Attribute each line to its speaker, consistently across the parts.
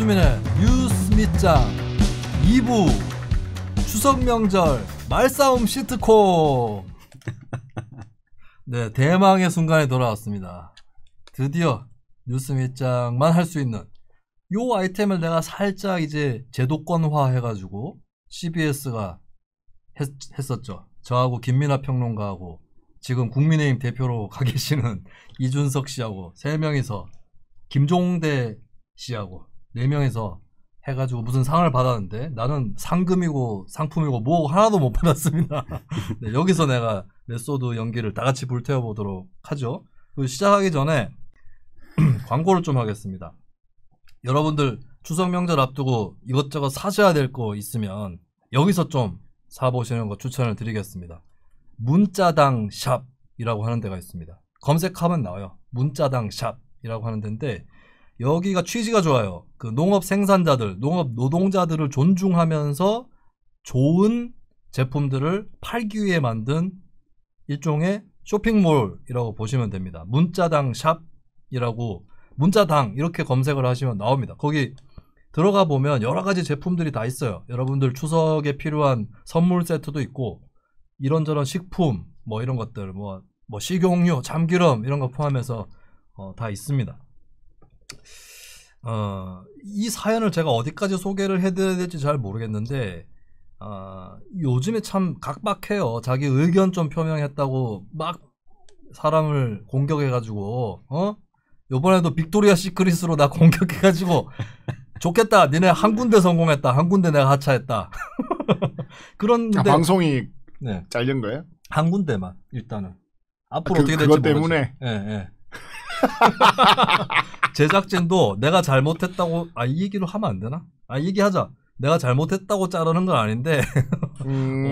Speaker 1: 유수민의 뉴스 밑장 2부 추석 명절 말싸움 시트콤. 네, 대망의 순간이 돌아왔습니다. 드디어 뉴스 밑장만 할 수 있는 요 아이템을 내가 살짝 이제 제도권화 해가지고 CBS가 했었죠. 저하고 김민하 평론가하고 지금 국민의힘 대표로 가 계시는 이준석 씨하고 3명이서 김종대 씨하고 4명이서 해가지고 무슨 상을 받았는데 나는 상금이고 상품이고 뭐 하나도 못 받았습니다. 네, 여기서 내가 메소드 연기를 다 같이 불태워보도록 하죠. 시작하기 전에 광고를 좀 하겠습니다. 여러분들 추석 명절 앞두고 이것저것 사셔야 될 거 있으면 여기서 좀 사보시는 거 추천을 드리겠습니다. 문자당 샵이라고 하는 데가 있습니다. 검색하면 나와요. 문자당 샵이라고 하는 데인데 여기가 취지가 좋아요. 그 농업 생산자들, 농업 노동자들을 존중하면서 좋은 제품들을 팔기 위해 만든 일종의 쇼핑몰이라고 보시면 됩니다. 문자당 샵이라고 문자당 이렇게 검색을 하시면 나옵니다. 거기 들어가 보면 여러 가지 제품들이 다 있어요. 여러분들 추석에 필요한 선물 세트도 있고 이런저런 식품 뭐 이런 것들 뭐 식용유, 참기름 이런 거 포함해서 다 있습니다. 이 사연을 제가 어디까지 소개를 해드려야 될지 잘 모르겠는데 요즘에 참 각박해요. 자기 의견 좀 표명했다고 막 사람을 공격해가지고 요번에도 빅토리아 시크릿으로 나 공격해가지고 좋겠다. 니네 한 군데 성공했다. 한 군데 내가 하차했다. 그런데
Speaker 2: 방송이 네. 잘린 거예요?
Speaker 1: 한 군데만 일단은. 앞으로 어떻게 될지
Speaker 2: 그것 때문에.
Speaker 1: 예, 예. 제작진도 내가 잘못했다고 이 얘기를 하면 안 되나? 얘기하자. 내가 잘못했다고 자르는 건 아닌데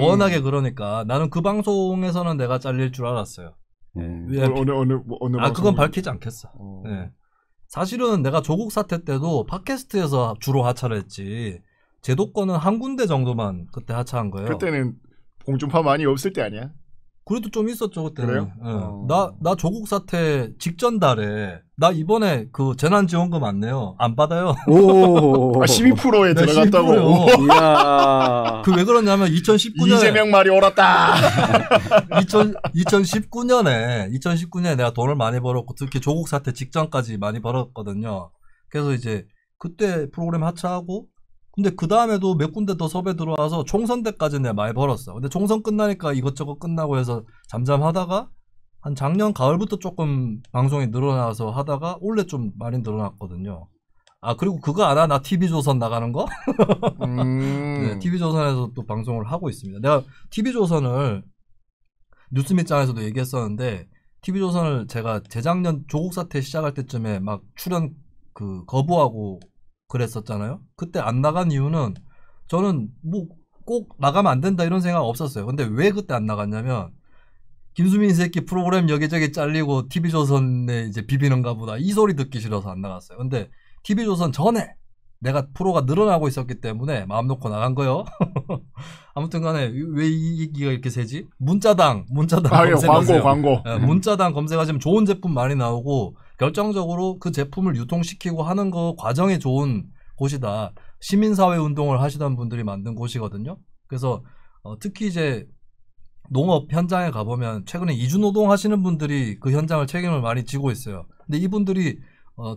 Speaker 1: 워낙에 그러니까 나는 그 방송에서는 내가 잘릴 줄 알았어요. 어느 그건 밝히지 않겠어. 네. 사실은 내가 조국 사태 때도 팟캐스트에서 주로 하차를 했지 제도권은 한 군데 정도만 그때 하차한 거예요.
Speaker 2: 그때는 공중파 많이 없을 때 아니야?
Speaker 1: 그래도 좀 있었죠 그때는.
Speaker 2: 그래요?
Speaker 1: 나 조국 사태 직전 달에 나 이번에 그 재난지원금 안 내요. 안 받아요.
Speaker 2: 오, 12%에 들어갔다고.
Speaker 1: 12%요. 이야. 그 왜 그러냐면 2019년에
Speaker 2: 이재명 말이 옳았다.
Speaker 1: 2019년에 내가 돈을 많이 벌었고 특히 조국 사태 직전까지 많이 벌었거든요. 그래서 이제 그때 프로그램 하차하고 근데 그 다음에도 몇 군데 더 섭외 들어와서 총선 때까지 내가 많이 벌었어. 근데 총선 끝나니까 이것저것 끝나고 해서 잠잠하다가 한 작년 가을부터 조금 방송이 늘어나서 하다가 올해 좀 많이 늘어났거든요. 그리고 그거 알아? 나 TV조선 나가는 거? 네, TV조선에서 또 방송을 하고 있습니다. 내가 TV조선을 뉴스밑장에서도 얘기했었는데 TV조선을 제가 재작년 조국 사태 시작할 때쯤에 막 출연 거부하고 그랬었잖아요. 그때 안 나간 이유는 저는 뭐 꼭 나가면 안 된다 이런 생각 없었어요. 근데 왜 그때 안 나갔냐면 김수민 새끼 프로그램 여기저기 잘리고 TV조선에 이제 비비는가 보다 이 소리 듣기 싫어서 안 나갔어요. 근데 TV조선 전에 내가 프로가 늘어나고 있었기 때문에 마음 놓고 나간 거요. 아무튼 간에 왜 이 얘기가 이렇게 세지? 문자당 검색하세요.
Speaker 2: 광고.
Speaker 1: 문자당 검색하시면 좋은 제품 많이 나오고 결정적으로 그 제품을 유통시키고 하는 거 과정이 좋은 곳이다. 시민사회 운동을 하시던 분들이 만든 곳이거든요. 그래서 특히 이제 농업 현장에 가보면 최근에 이주노동 하시는 분들이 그 현장을 책임을 많이 지고 있어요. 근데 이분들이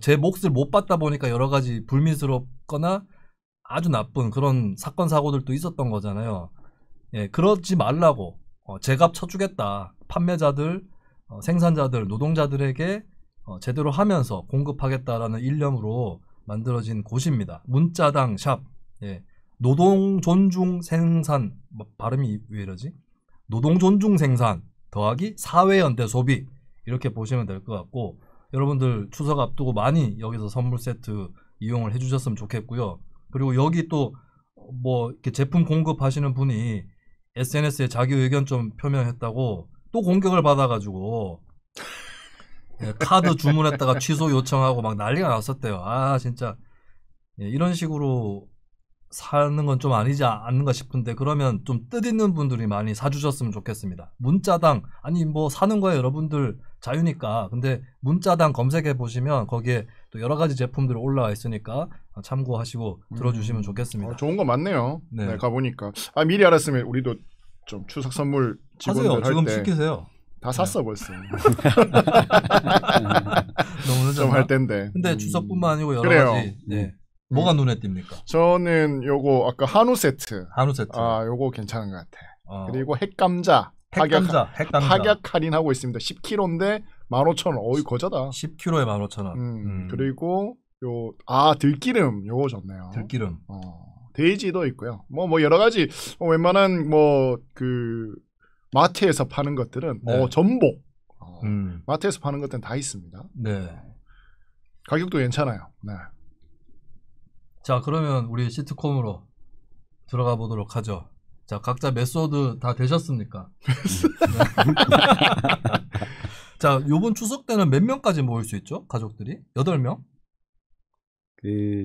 Speaker 1: 제 몫을 못 받다 보니까 여러 가지 불미스럽거나 아주 나쁜 그런 사건 사고들도 있었던 거잖아요. 예, 그러지 말라고 제값 쳐주겠다. 판매자들, 생산자들, 노동자들에게 제대로 하면서 공급하겠다라는 일념으로 만들어진 곳입니다. 문자당 샵. 예, 노동 존중 생산 발음이 왜 이러지? 노동 존중 생산 더하기 사회연대 소비 이렇게 보시면 될 것 같고 여러분들 추석 앞두고 많이 여기서 선물 세트 이용을 해주셨으면 좋겠고요. 그리고 여기 또 뭐 이렇게 제품 공급하시는 분이 SNS에 자기 의견 좀 표명했다고 또 공격을 받아가지고 예, 카드 주문했다가 취소 요청하고 막 난리가 났었대요. 진짜 예, 이런 식으로 사는 건 좀 아니지 않는가 싶은데 그러면 좀 뜻있는 분들이 많이 사주셨으면 좋겠습니다. 문자당 아니 뭐 사는 거에 여러분들 자유니까 근데 문자당 검색해 보시면 거기에 또 여러 가지 제품들이 올라와 있으니까 참고하시고 들어주시면 좋겠습니다.
Speaker 2: 좋은 거 많네요.
Speaker 1: 네.
Speaker 2: 네, 가보니까 미리 알았으면 우리도 좀 추석 선물 직원들
Speaker 1: 하세요. 지금
Speaker 2: 할 때
Speaker 1: 시키세요.
Speaker 2: 다 샀어 벌써.
Speaker 1: 너무 늦었나?
Speaker 2: 좀 할 텐데.
Speaker 1: 근데 추석뿐만 아니고 여러
Speaker 2: 그래요.
Speaker 1: 가지 네. 뭐가 눈에 띕니까?
Speaker 2: 저는 요거 아까 한우 세트.
Speaker 1: 한우 세트.
Speaker 2: 요거 괜찮은 것 같아. 그리고 핵감자.
Speaker 1: 핵감자.
Speaker 2: 파격 할인하고 있습니다. 10kg인데 15,000원. 어이 거저다.
Speaker 1: 10kg에 15,000원.
Speaker 2: 그리고 들기름 요거 좋네요.
Speaker 1: 들기름.
Speaker 2: 돼지도 있고요. 뭐 여러 가지 웬만한 그 마트에서 파는 것들은
Speaker 1: 네.
Speaker 2: 전복. 마트에서 파는 것들은 다 있습니다.
Speaker 1: 네.
Speaker 2: 가격도 괜찮아요. 네.
Speaker 1: 자, 그러면 우리 시트콤으로 들어가 보도록 하죠. 자, 각자 메소드 다 되셨습니까? 자, 요번 추석 때는 몇 명까지 모일 수 있죠? 가족들이? 8명?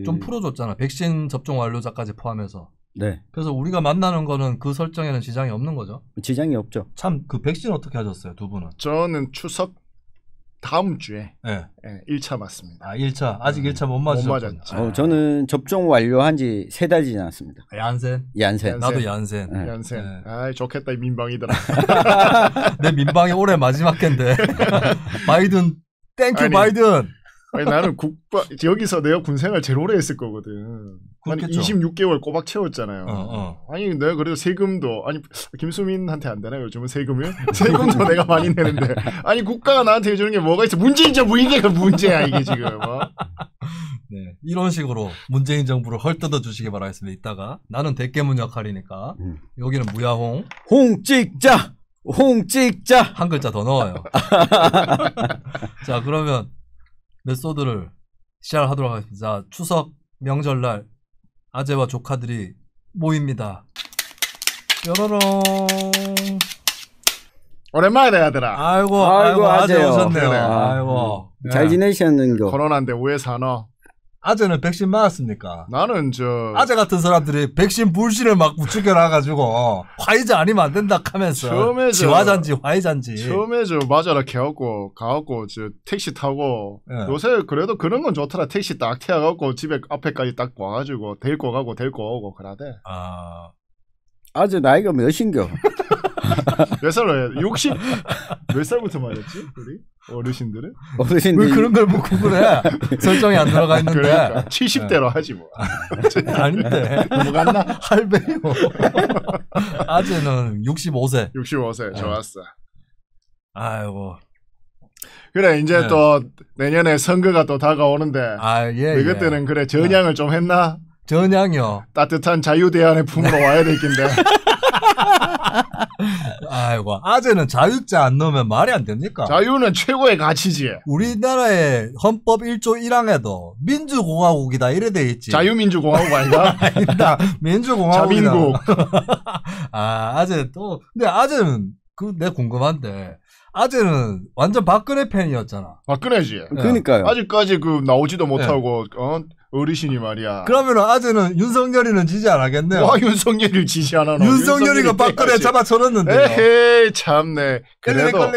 Speaker 1: 좀 풀어줬잖아. 백신 접종 완료자까지 포함해서.
Speaker 3: 네.
Speaker 1: 그래서 우리가 만나는 거는 그 설정에는 지장이 없는 거죠?
Speaker 3: 지장이 없죠.
Speaker 1: 참, 그 백신 어떻게 하셨어요, 두 분은?
Speaker 2: 저는 추석 다음 주에
Speaker 1: 네.
Speaker 2: 1차 맞습니다.
Speaker 1: 1차. 아직 1차 못 맞으셨군요.
Speaker 3: 저는 접종 완료한 지 3달 지났습니다.
Speaker 1: 얀센?
Speaker 3: 얀센.
Speaker 1: 나도 얀센.
Speaker 3: 네.
Speaker 2: 얀센.
Speaker 1: 네.
Speaker 2: 좋겠다 이 민방이더라.
Speaker 1: 내 민방이 올해 마지막 캔데. 바이든, 땡큐
Speaker 2: 아니,
Speaker 1: 바이든.
Speaker 2: 아니, 나는 여기서 내가 군생활 제일 오래 했을 거거든. 아니, 26개월 꼬박 채웠잖아요. 아니 내가 그래도 세금도 김수민한테 안 되나 요즘은 세금을? 세금도 내가 많이 내는데 아니 국가가 나한테 해주는 게 뭐가 있어? 문재인 정부이게 문제야 이게 지금.
Speaker 1: 네, 이런 식으로 문재인 정부를 헐뜯어 주시기 바라겠습니다. 이따가 나는 대깨문 역할이니까 여기는 무야홍.
Speaker 3: 홍찍자.
Speaker 1: 한 글자 더 넣어요. 자, 그러면 메소드를 시작하도록 하겠습니다. 자, 추석 명절날 아재와 조카들이 모입니다. 뾰로롱.
Speaker 2: 오랜만에 아들아.
Speaker 1: 아이고 아재
Speaker 3: 아재요.
Speaker 1: 오셨네요.
Speaker 2: 그래.
Speaker 1: 아이고.
Speaker 3: 잘 지내셨는겨?
Speaker 2: 코로나인데 왜 사너?
Speaker 1: 아재는 백신 맞았습니까?
Speaker 2: 나는
Speaker 1: 아재 같은 사람들이 백신 불신을 막 부추겨놔가지고 화이자 아니면 안 된다 하면서
Speaker 2: 처음에
Speaker 1: 지화잔지 화이자인지
Speaker 2: 처음에 맞아라 개갖고 가갖고 택시 타고
Speaker 1: 네.
Speaker 2: 요새 그래도 그런 건 좋더라. 택시 딱 태워갖고 집에 앞에까지 딱 와가지고 데리고 가고 데리고 오고 그러대.
Speaker 3: 아재 나이가 몇인겨?
Speaker 2: 몇 살로 60 몇 살부터 맞았지 우리 어르신들은?
Speaker 3: 어르신들
Speaker 1: 왜 그런 걸 묻고 그래? 설정이 안 들어가 있는데.
Speaker 2: 그러니까 70대로 하지 뭐.
Speaker 1: 아닌데.
Speaker 2: 넘어갔나?
Speaker 1: 할배요. 아재는 65세.
Speaker 2: 65세 좋았어.
Speaker 1: 아이고.
Speaker 2: 그래 이제 또 내년에 선거가 또 다가오는데.
Speaker 1: 예.
Speaker 2: 그때는 그래 전향을 좀 했나?
Speaker 1: 전향이요.
Speaker 2: 따뜻한 자유대안의 품으로 와야 되겠는데.
Speaker 1: 아이고, 아재는 자유자 안 넣으면 말이 안 됩니까?
Speaker 2: 자유는 최고의 가치지.
Speaker 1: 우리나라의 헌법 1조 1항에도 민주공화국이다 이래 돼 있지.
Speaker 2: 자유민주공화국 아닌가?
Speaker 1: 아니다. 민주공화국이다.
Speaker 2: 자민국.
Speaker 1: 아재 또 근데 아재는 내 궁금한데 아재는 완전 박근혜 팬이었잖아.
Speaker 2: 박근혜지.
Speaker 3: 그러니까요.
Speaker 2: 아직까지 나오지도 못하고 어르신이 말이야.
Speaker 1: 그러면 아재는 윤석열이는 지지 안 하겠네요.
Speaker 2: 와 윤석열이를 지지 안 하노.
Speaker 1: 윤석열이가 박근혜 잡아쳐놨는데.
Speaker 2: 에헤이 참네. 그래도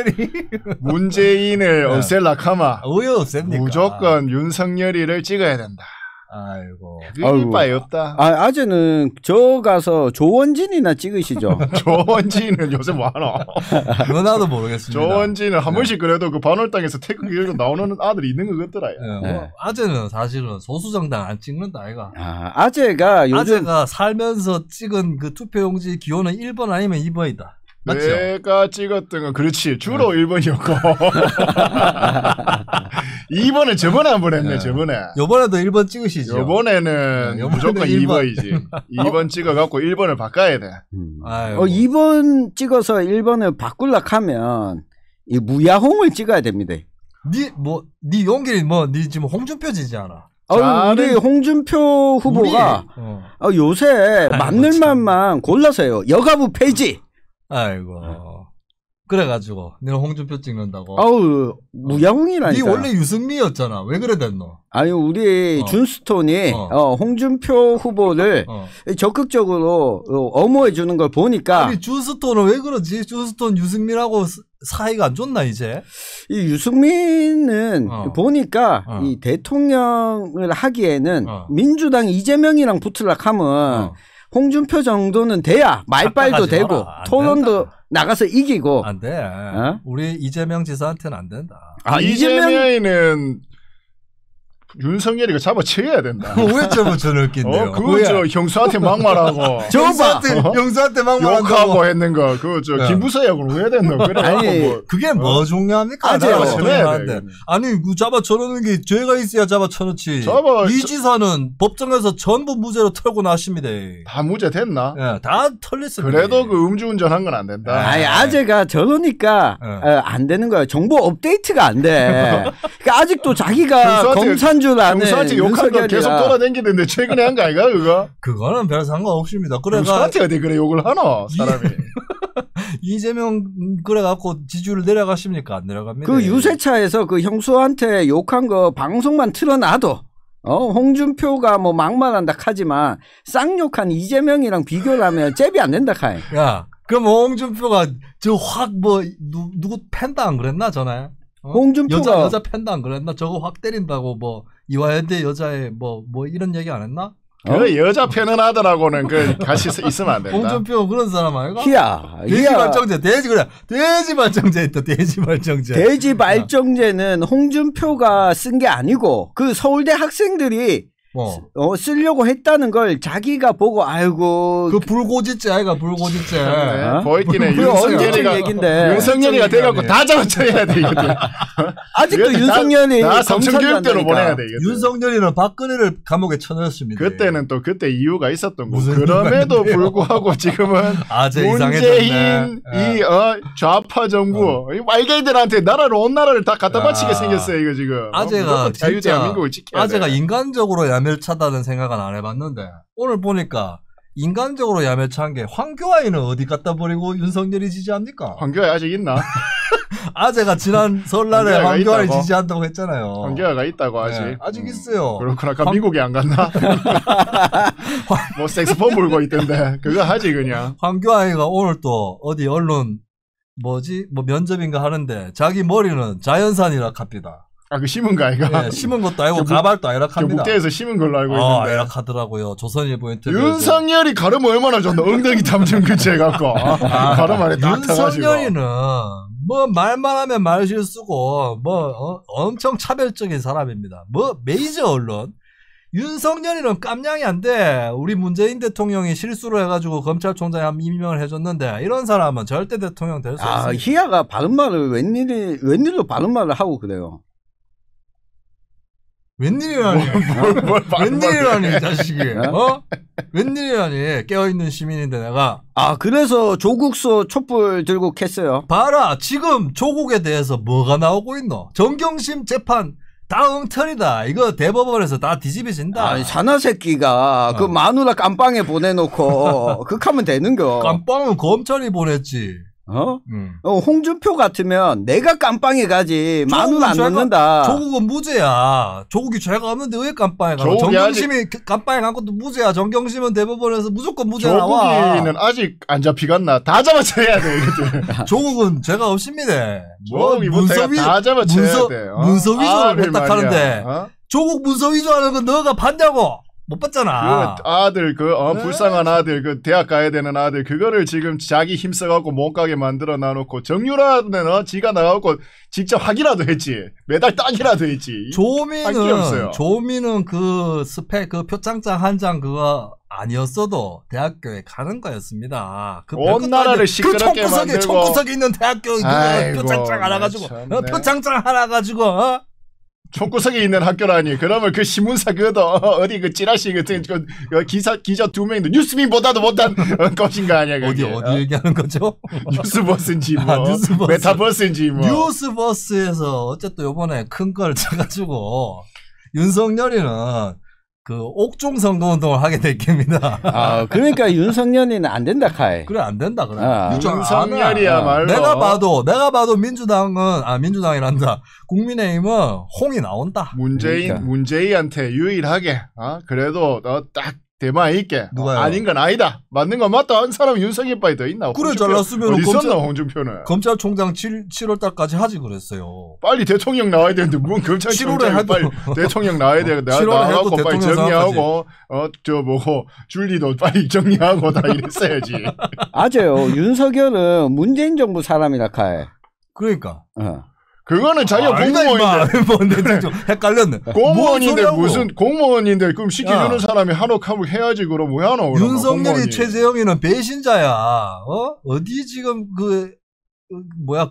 Speaker 2: 문재인을 없앨라 카마.
Speaker 1: 왜 없앱니까?
Speaker 2: 무조건 윤석열이를 찍어야 된다.
Speaker 1: 아이고.
Speaker 2: 그럴 바에 없다.
Speaker 3: 아재는 저 가서 조원진이나 찍으시죠.
Speaker 2: 조원진은 요새 뭐하노?
Speaker 1: 그거 나도 모르겠습니다.
Speaker 2: 조원진은 한 번씩 그래도 그 반월당에서 태극기 들고 나오는 아들이 있는 것 같더라.
Speaker 1: 뭐 아재는 사실은 소수정당 안 찍는다 아이가.
Speaker 3: 아재가 요즘
Speaker 1: 아재가 살면서 찍은 그 투표용지 기호는 1번 아니면 2번이다. 맞죠?
Speaker 2: 내가 찍었던 건 그렇지 주로 1번이었고 2번은 저번에 한 번 했네. 저번에
Speaker 1: 요번에도 1번 찍으시죠?
Speaker 2: 요번에는 무조건 2번이지 2번 찍어갖고 1번을 바꿔야 돼.
Speaker 3: 2번 찍어서 1번을 바꾸려고 하면 이 무야홍을 찍어야 됩니다.
Speaker 1: 네 용길이 네 지금 홍준표 지지하나?
Speaker 3: 우리 홍준표 후보가 요새 맞는 말만 골라서요. 여가부 폐지.
Speaker 1: 아이고. 그래가지고 내가 홍준표 찍는다고.
Speaker 3: 아우 무야홍이라니까.
Speaker 1: 네 원래 유승민이었잖아. 왜 그래 됐노?
Speaker 3: 아니 우리 준스톤이 홍준표 후보를 적극적으로 엄호해 주는 걸 보니까.
Speaker 1: 아니 준스톤은 왜 그러지? 준스톤 유승민하고 사이가 안 좋나 이제?
Speaker 3: 이 유승민은 보니까 이 대통령을 하기에는 민주당 이재명이랑 붙으려고 하면 홍준표 정도는 돼야 말빨도 되고 토론도 나가서 이기고.
Speaker 1: 안 돼. 우리 이재명 지사한테는 안 된다.
Speaker 2: 이재명이는 윤석열이가 잡아쳐야 된다.
Speaker 1: 왜 잡아쳐는 낀데요?
Speaker 2: 그거 저 형수한테 막말하고.
Speaker 1: 형수한테 막말하고.
Speaker 2: 욕하고 했는 거. 그거 저 김부서하고는 왜 됐노? 그래.
Speaker 1: 아니 그게 뭐 중요합니까?
Speaker 2: 잡아쳐야 돼.
Speaker 1: 아니 그 잡아쳐놓는 게 죄가 있어야 잡아쳐놓지. 이 지사는 법정에서 전부 무죄로 털고 나십니다.
Speaker 2: 다 무죄 됐나?
Speaker 1: 예, 다 털렸습니다.
Speaker 2: 그래도 그 음주운전한 건 안 된다.
Speaker 3: 아니 아재가 저러니까 안 되는 거야. 정보 업데이트가 안 돼. 그러니까 아직도 자기가 검사인 줄 아는
Speaker 2: 형수한테 욕한 거 계속 돌아다니는데 최근에 한 거 아이가 그거?
Speaker 1: 그거는 별 상관없습니다.
Speaker 2: 형수한테 어디 그래 욕을 하노 사람이.
Speaker 1: 이재명 그래갖고 지지율 내려가십니까? 안 내려갑니다.
Speaker 3: 그 유세차에서 그 형수한테 욕한 거 방송만 틀어놔도 홍준표가 뭐 막말한다 하지만 쌍욕한 이재명이랑 비교를 하면 잽이 안 된다 카이.
Speaker 1: 야, 그럼 홍준표가 저 확 뭐 누구 팬다 안 그랬나 전에?
Speaker 3: 홍준표가
Speaker 1: 여자 팬다 안 그랬나? 저거 확 때린다고 뭐 이화여대 여자애 뭐 이런 얘기 안 했나?
Speaker 2: 그 여자 팬은 하더라고는 그 같이 있으면 안 된다.
Speaker 1: 홍준표 그런 사람 아이가?
Speaker 3: 돼지
Speaker 1: 발정제 돼지 발정제 있다. 돼지 발정제.
Speaker 3: 돼지 발정제는 홍준표가 쓴 게 아니고 그 서울대 학생들이 쓰려고 했다는 걸 자기가 보고 아이고
Speaker 1: 그 불고지죄 아이가 불고지죄.
Speaker 2: 보이기네. 윤석열이가 돼갖고 다 잡아쳐야 돼 이거들.
Speaker 3: 아직도 윤석열이
Speaker 2: 다 삼천교육대로 보내야 돼.
Speaker 1: 윤석열이는 박근혜를 감옥에 쳐넣었습니다.
Speaker 2: 그때는 또 그때 이유가 있었던 거고. 그럼에도 불구하고 지금은 문재인 이 좌파 정부 말개이들한테 나라를 온 나라를 다 갖다 바치게 생겼어요 이거 지금.
Speaker 1: 아재가
Speaker 2: 자유대한민국을 지켜야 돼.
Speaker 1: 아재가 인간적으로 야멸차다는 생각은 안 해봤는데 오늘 보니까 인간적으로 야멸차한 게 황교안이는 어디 갖다 버리고 윤석열이 지지합니까?
Speaker 2: 황교안 아직 있나?
Speaker 1: 아재가 지난 설날에 황교안이 지지한다고 했잖아요.
Speaker 2: 황교안가 있다고 아직.
Speaker 1: 네, 아직 있어요.
Speaker 2: 그렇구나. 아까 미국에 안 갔나? 뭐 색소폰 불고 있던데 그거 하지 그냥.
Speaker 1: 황교안이가 오늘 또 어디 언론 뭐 면접인가 하는데 자기 머리는 자연산이라 합니다.
Speaker 2: 그 심은 거 아이가?
Speaker 1: 네, 심은 것도 아니고 가발도 아이락합니다.
Speaker 2: 북대에서 심은 걸로 알고 있는데.
Speaker 1: 아이락하더라고요. 조선일보 인터뷰.
Speaker 2: 윤석열이 가름 얼마나 줬나? 엉덩이 탐정 근처 해갖고. 가름 안에 딱 타가지고.
Speaker 1: 윤석열이는 뭐 말만 하면 말실수고 엄청 차별적인 사람입니다. 메이저 언론. 윤석열이는 깜냥이 안 돼. 우리 문재인 대통령이 실수를 해가지고 검찰총장에 한 임명을 해줬는데 이런 사람은 절대 대통령 될 수 없습니다.
Speaker 3: 희야가 바른말을 웬일로 바른말을 하고 그래요.
Speaker 1: 웬일이라니. 웬일이라니 이 자식이. 웬일이라니. 깨어있는 시민인데 내가.
Speaker 3: 그래서 조국소 촛불 들고 캤어요.
Speaker 1: 봐라. 지금 조국에 대해서 뭐가 나오고 있노. 정경심 재판 다 엉터리다. 이거 대법원에서 다 뒤집어진다.
Speaker 3: 사나 새끼가 그 마누라 깜빵에 보내놓고 그렇게 하면 되는겨.
Speaker 1: 깜빵은 검찰이 보냈지.
Speaker 3: 홍준표 같으면 내가 깜빵에 가지 마누라 안 넣는다.
Speaker 1: 조국은 무죄야. 조국이 죄가 없는데 왜 깜빵에 가? 정경심이 깜빵에 간 것도 무죄야. 정경심은 대법원에서 무조건 무죄 나와.
Speaker 2: 조국이는 아직 안 잡히갔나? 다 잡아쳐야 돼 이것들.
Speaker 1: 조국은 죄가 없습니다.
Speaker 2: 다 잡아쳐야 돼.
Speaker 1: 문서 위조를 했다 하는데 조국 문서 위조하는 건 너가 봤냐고. 못 봤잖아.
Speaker 2: 그 아들, 불쌍한 아들, 그 대학 가야 되는 아들, 그거를 지금 자기 힘써갖고 못 가게 만들어 놔놓고, 정유라는 지가 나가고 직접 하기라도 했지. 매달 따기라도 했지.
Speaker 1: 조미는 그 스펙, 그 표창장 한 장 그거 아니었어도 대학교에 가는 거였습니다.
Speaker 2: 온 나라를 시끄럽게 만들고.
Speaker 1: 총구석에 있는 대학교 표창장 하나 가지고, 표창장 하나 가지고,
Speaker 2: 총구석에 있는 학교라니. 그러면 그 신문사 그것도 어디 그 찌라시 같은 기자 2명인데 뉴스민보다도 못한 것인가 아니야.
Speaker 1: 그게. 어디 얘기하는 거죠?
Speaker 2: 뉴스버스인지 뭐 메타버스인지 뭐.
Speaker 1: 뉴스버스에서 어쨌든 요번에 큰 걸 쳐가지고 윤석열이는 그 옥중 선거운동을 하게 될 겁니다.
Speaker 3: 아, 그러니까 윤석열이는 안 된다 카이.
Speaker 1: 그래 안 된다 그래.
Speaker 2: 윤석열이야말로
Speaker 1: 내가 봐도 민주당이란다. 국민의힘은 홍이 나온다.
Speaker 2: 문재인한테 유일하게 그래도 너 딱 대만 있게
Speaker 1: 누가요?
Speaker 2: 아닌 건 아니다. 맞는 건 맞다. 한 사람 윤석열 빠이 더 있나?
Speaker 1: 그래 잘났으면
Speaker 2: 어디 있었나 홍준표는.
Speaker 1: 검찰총장 7월 달까지 하지 그랬어요.
Speaker 2: 빨리 대통령 나와야 되는데 뭔 검찰총장이 빨리 대통령 나와야 돼. 나와서 빨리 정리하고 줄리도 빨리 정리하고 다 이랬어야지.
Speaker 3: 아재요. 윤석열은 문재인 정부 사람이라 카이.
Speaker 1: 그러니까.
Speaker 2: 그거는 자기가 공무원인데.
Speaker 1: 좀 헷갈렸네.
Speaker 2: 공무원인데 무슨 공무원인데 그럼 시켜주는 사람이 한옥한옥 해야지 그럼 왜 하노?
Speaker 1: 윤석열이 최재형이는 배신자야. 어디 지금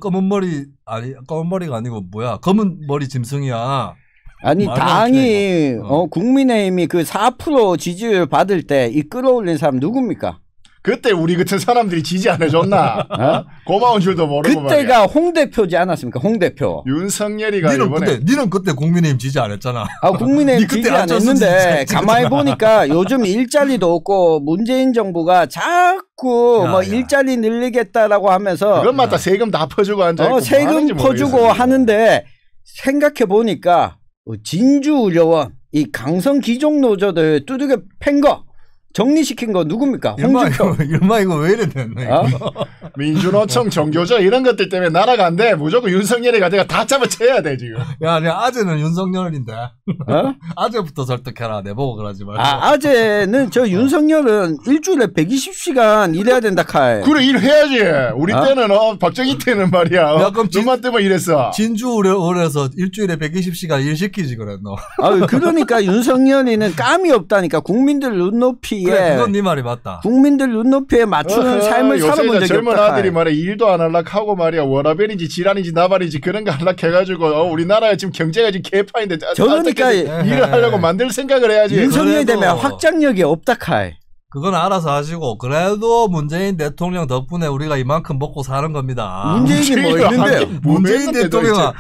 Speaker 1: 검은 머리가 아니고 검은 머리 짐승이야.
Speaker 3: 아니 당이 국민의힘이 그 4% 지지율 받을 때 이 끌어올린 사람 누굽니까?
Speaker 2: 그때 우리 같은 사람들이 지지 안 해줬나? 고마운 줄도 모르고
Speaker 3: 그때가
Speaker 2: 말이야.
Speaker 3: 홍 대표지 않았습니까? 홍 대표.
Speaker 2: 윤석열이가 이번에
Speaker 1: 니는 그때 국민의힘 지지 안 했잖아.
Speaker 3: 국민의힘 지지 안 했는데 가만히 보니까 요즘 일자리도 없고 문재인 정부가 자꾸 일자리 늘리겠다라고 하면서
Speaker 2: 그건 맞다. 세금 다 퍼주고 앉아있고
Speaker 3: 세금 퍼주고 하는데 생각해 보니까 진주의료원 이 강성 기종 노조들 두들겨 팬 거 정리시킨 거 누굽니까? 홍준표.
Speaker 1: 일마 이거 왜 이래 됐네.
Speaker 2: 민주노총 정교조 이런 것들 때문에 나라가 안 돼. 무조건 윤석열이 가지고 다 잡아채야 돼 지금.
Speaker 1: 야, 내 아재는 윤석열인데. 아재부터 설득해라. 내보고 그러지 말고.
Speaker 3: 아재는 윤석열은 일주일에 120시간 일해야 된다 칼.
Speaker 2: 그래 일해야지. 우리 때는 박정희 때는 말이야. 눈만 뜨면 일했어.
Speaker 1: 진주의료원에서 일주일에 120시간 일 시키지 그랬노.
Speaker 3: 그러니까 윤석열이는 깜이 없다니까. 국민들 눈높이
Speaker 1: 그래, 그건 네 말이 맞다.
Speaker 3: 국민들 눈높이에 맞추는 삶을 살아본 적이
Speaker 2: 젊은
Speaker 3: 없다.
Speaker 2: 아들이 말이야 일도 안 할락하고 말이야 워라벨인지 질환인지 나발인지 그런 거 할락해가지고 우리나라에 지금 경제가 지금 개판인데
Speaker 3: 그러니까
Speaker 2: 일을 하려고 만들 생각을 해야지.
Speaker 3: 윤석열이 되면 확장력이 없다 칼.
Speaker 1: 그건 알아서 하시고 그래도 문재인 대통령 덕분에 우리가 이만큼 먹고 사는 겁니다.
Speaker 3: 문재인이 뭐 있는데요?
Speaker 1: 문재인 대통령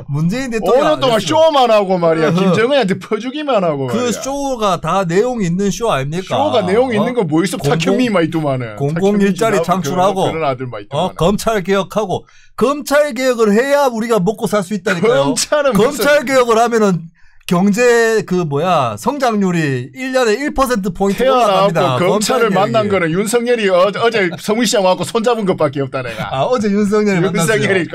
Speaker 1: 문재인 대통령
Speaker 2: 5년 동안 쇼만 하고 말이야. 김정은한테 퍼주기만 하고
Speaker 1: 그
Speaker 2: 말이야.
Speaker 1: 쇼가 다 내용 있는 쇼 아닙니까?
Speaker 2: 쇼가 내용 있는 거 뭐 있어? 탁현미만 있더만은.
Speaker 1: 공공일자리 창출하고
Speaker 2: 그런 아들만 있더만은.
Speaker 1: 검찰 개혁하고 검찰 개혁을 해야 우리가 먹고 살 수 있다니까요. 검찰 개혁을 하면은 경제 성장률이 1년에 1%포인트 올라갑니다.
Speaker 2: 검찰을 만난 거는 윤석열이 어제 성훈시장 와갖고 손잡은 것밖에 없다 내가.
Speaker 1: 어제 윤석열이 만났어요.
Speaker 2: 윤석열이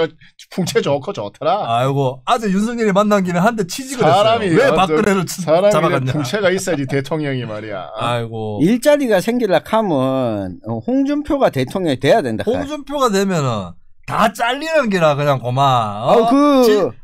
Speaker 2: 풍채 좋고 좋더라.
Speaker 1: 아이고 아재 윤석열이 만난 김에 한 대 치지 그랬어요. 왜 박근혜를 잡아갔냐.
Speaker 2: 풍채가 있어야지 대통령이 말이야.
Speaker 1: 아이고.
Speaker 3: 일자리가 생기려고 하면 홍준표가 대통령이 돼야 된다.
Speaker 1: 홍준표가 되면은 다 잘리는 게라 그냥 고마.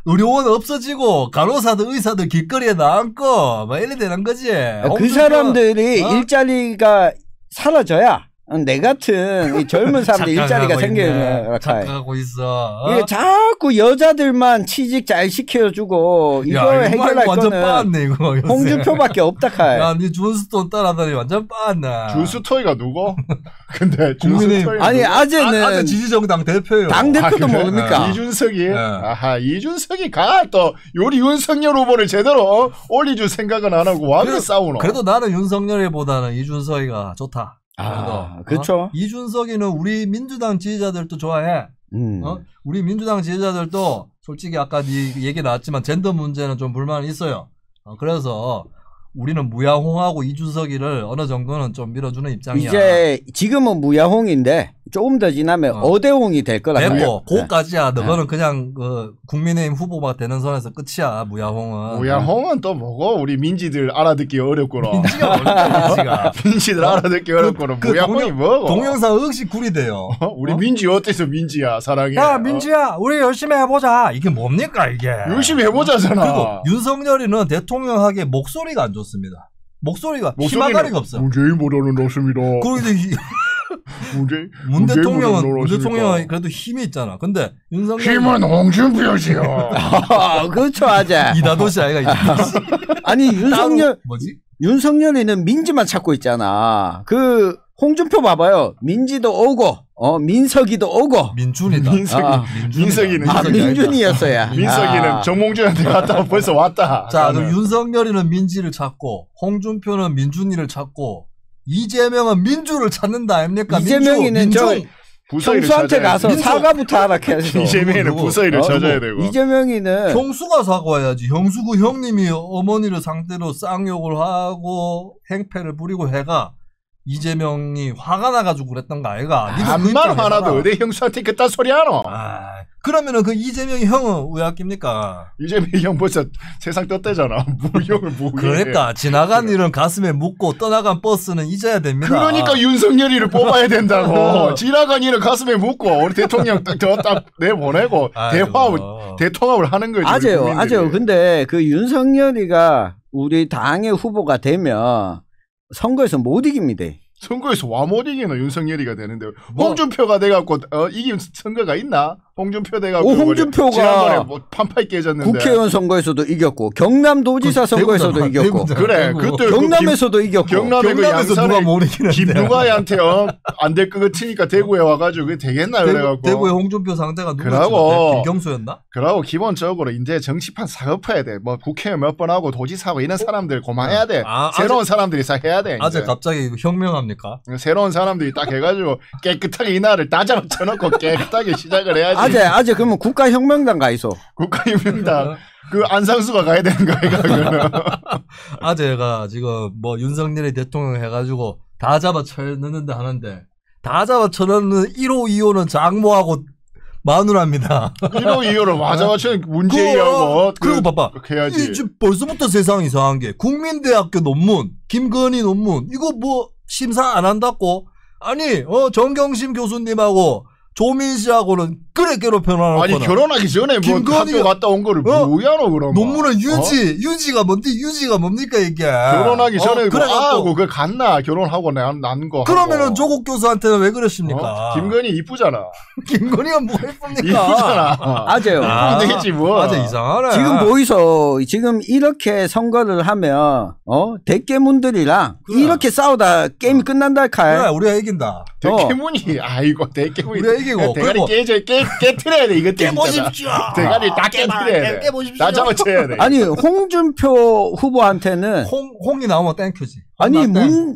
Speaker 1: 의료원 없어지고 간호사들 의사들 길거리에 나앉고 이래 되는 거지.
Speaker 3: 그 사람들이 일자리가 사라져야 내 같은 이 젊은 사람들 일자리가 생기는
Speaker 1: 착각하고 있어.
Speaker 3: 이게 자꾸 여자들만 취직 잘 시켜주고 이거 해결할
Speaker 1: 완전
Speaker 3: 거는
Speaker 1: 빠았네, 이거
Speaker 3: 홍준표밖에 없다 카이.
Speaker 1: 야, 니 준스톤 따라다니 완전 빠았네.
Speaker 2: 준스토이가 누구? 근데
Speaker 1: 국민의힘
Speaker 3: 아니 아재는
Speaker 1: 아재 지지정당 대표예요.
Speaker 3: 당 대표도
Speaker 2: 그래?
Speaker 3: 뭡니까?
Speaker 2: 이준석이. 아하 이준석이 또 요리 윤석열 후보를 제대로 올려줄 생각은 안 하고 완전 싸우노.
Speaker 1: 그래도 나는 윤석열보다는 이준석이가 좋다.
Speaker 3: 그렇죠.
Speaker 1: 이준석이는 우리 민주당 지지자들도 좋아해. 우리 민주당 지지자들도 솔직히 아까 네 얘기 나왔지만 젠더 문제는 좀 불만이 있어요. 그래서 우리는 무야홍하고 이준석이를 어느 정도는 좀 밀어주는 입장이야.
Speaker 3: 이제 지금은 무야홍인데 조금 더 지나면 어대홍이 될 거라.
Speaker 1: 됐고 그거까지야. 너는 그냥 국민의힘 후보가 되는 선에서 끝이야. 무야홍은.
Speaker 2: 무야홍은 또 뭐고 우리 민지들 알아듣기 어렵구나.
Speaker 1: 민지가 뭔가
Speaker 2: 민지들 알아듣기 어렵구나. 무야홍이 뭐고.
Speaker 1: 동영상 억시 구리대요.
Speaker 2: 우리 민지 어때서 민지야 사랑해.
Speaker 1: 야 민지야 우리 열심히 해보자. 이게 뭡니까 이게.
Speaker 2: 열심히 해보자잖아.
Speaker 1: 그리고 윤석열이는 대통령에게 목소리가 안 좋습니다. 목소리가 희망가리가 없어.
Speaker 2: 문재인보다는 좋습니다.
Speaker 1: 그리고 문 대통령은 그래도 힘이 있잖아. 근데 윤석열
Speaker 2: 힘은 홍준표지요.
Speaker 3: 그렇죠, 아재.
Speaker 1: 이다도시 아이가
Speaker 3: 아니 윤석열
Speaker 1: 뭐지?
Speaker 3: 윤석열이는 민지만 찾고 있잖아. 그 홍준표 봐봐요. 민지도 오고, 민석이도 오고.
Speaker 1: 민준이다.
Speaker 2: 민석이는.
Speaker 3: 민준이었어야.
Speaker 2: 민석이는 정몽준한테 갔다가 벌써 왔다.
Speaker 1: 자, 그럼 윤석열이는 민지를 찾고, 홍준표는 민준이를 찾고, 이재명은 민주를 찾는다 아닙니까?
Speaker 3: 이재명이는 형수한테 가서 사과부터 하라 해서.
Speaker 2: 이재명이는 부서일을 찾아야 되고.
Speaker 3: 이재명이는
Speaker 1: 형수가 사과해야지. 형수 그 형님이 어머니를 상대로 쌍욕을 하고 행패를 부리고 해가 이재명이 화가 나가지고 그랬던 거 아이가?
Speaker 2: 암만 화나도 어디 형수한테 그딴 소리 하노?
Speaker 1: 그러면은 그 이재명이 형은 왜 아낍니까?
Speaker 2: 이재명이 형 벌써 세상 떴대잖아. 형을
Speaker 1: 그러니까 지나간 일은 가슴에 묻고 떠나간 버스는 잊어야 됩니다.
Speaker 2: 그러니까 윤석열이를 뽑아야 된다고. 지나간 일은 가슴에 묻고 우리 대통령 딱 내보내고 대통합을 하는 거지.
Speaker 3: 아재요. 근데 그 윤석열이가 우리 당의 후보가 되면 선거에서 못 이깁니다.
Speaker 2: 선거에서 와 못 이기는 윤석열이가 되는데 홍준표가 돼갖고 이긴 선거가 있나? 홍준표 돼갖고
Speaker 3: 홍준표가
Speaker 2: 지난번에 뭐 판파이 깨졌는데
Speaker 3: 국회의원 선거에서 이겼고 경남도지사 선거에서도 이겼고
Speaker 2: 그래 그때
Speaker 3: 경남에서도 이겼고
Speaker 1: 경남에서 누가 못 이기는데
Speaker 2: 김누가이한테 안 될 것 같으니까 대구에 와가지고 그게 되겠나 그래갖고
Speaker 1: 대구에 홍준표 상대가 누구였지? 김경수였나?
Speaker 2: 그러고 기본적으로 이제 정치판 사업해야 돼. 뭐 국회의원 몇 번 하고 도지사하고 이런 사람들 고만해야 돼. 새로운 사람들이 싹 해야 돼.
Speaker 1: 아재 갑자기 혁명합니까?
Speaker 2: 새로운 사람들이 딱 해가지고 깨끗하게 이 나라를 다 잡아쳐놓고 깨끗하게 시작을 해야지.
Speaker 3: 아재 그러면 국가혁명당 가 있어.
Speaker 2: 국가혁명당 그 안상수가 가야 되는 거야.
Speaker 1: 아재가 지금 뭐 윤석열이 대통령 해가지고 다 잡아쳐넣는다 하는데 다 잡아쳐넣는 1호 2호는 장모하고 마누라입니다.
Speaker 2: 1호 2호를 맞아맞추는 문재인하고
Speaker 1: 그리고 봐봐.
Speaker 2: 해야지.
Speaker 1: 벌써부터 세상 이상한 게 국민대학교 논문 김건희 논문 이거 뭐 심사 안 한다고? 아니 정경심 교수님하고 조민 씨하고는 그래 괴롭혀놔놓고
Speaker 2: 아니 결혼하기 전에 뭐 학교 갔다 온 거를 뭐야 너 그럼
Speaker 1: 논문은 유지가 뭡니까 이게
Speaker 2: 결혼하기 전에 하고 그 갔나 결혼하고 난 거
Speaker 1: 그러면은
Speaker 2: 하고.
Speaker 1: 조국 교수한테는 왜 그러십니까?
Speaker 2: 김건희 이쁘잖아.
Speaker 1: 김건희가 뭐가 이쁩니까?
Speaker 2: 이쁘잖아.
Speaker 3: 아재요.
Speaker 2: 되겠지 뭐.
Speaker 1: 아재 이상하네.
Speaker 3: 지금 보이소. 지금 이렇게 선거를 하면 대깨문들이랑 그래. 이렇게 싸우다 게임이 끝난다 카이.
Speaker 1: 그래 우리가 이긴다.
Speaker 2: 대깨문이 아이고 대깨문이
Speaker 1: 우리가 이기고
Speaker 2: 대가리 깨트려야 돼. 이것
Speaker 1: 깨보십시오.
Speaker 2: 대가리 다 깨트려야 돼. 다 잡아쳐야 돼.
Speaker 3: 아니 홍준표 후보한테는
Speaker 1: 홍이 나오면 땡큐지.
Speaker 3: 아니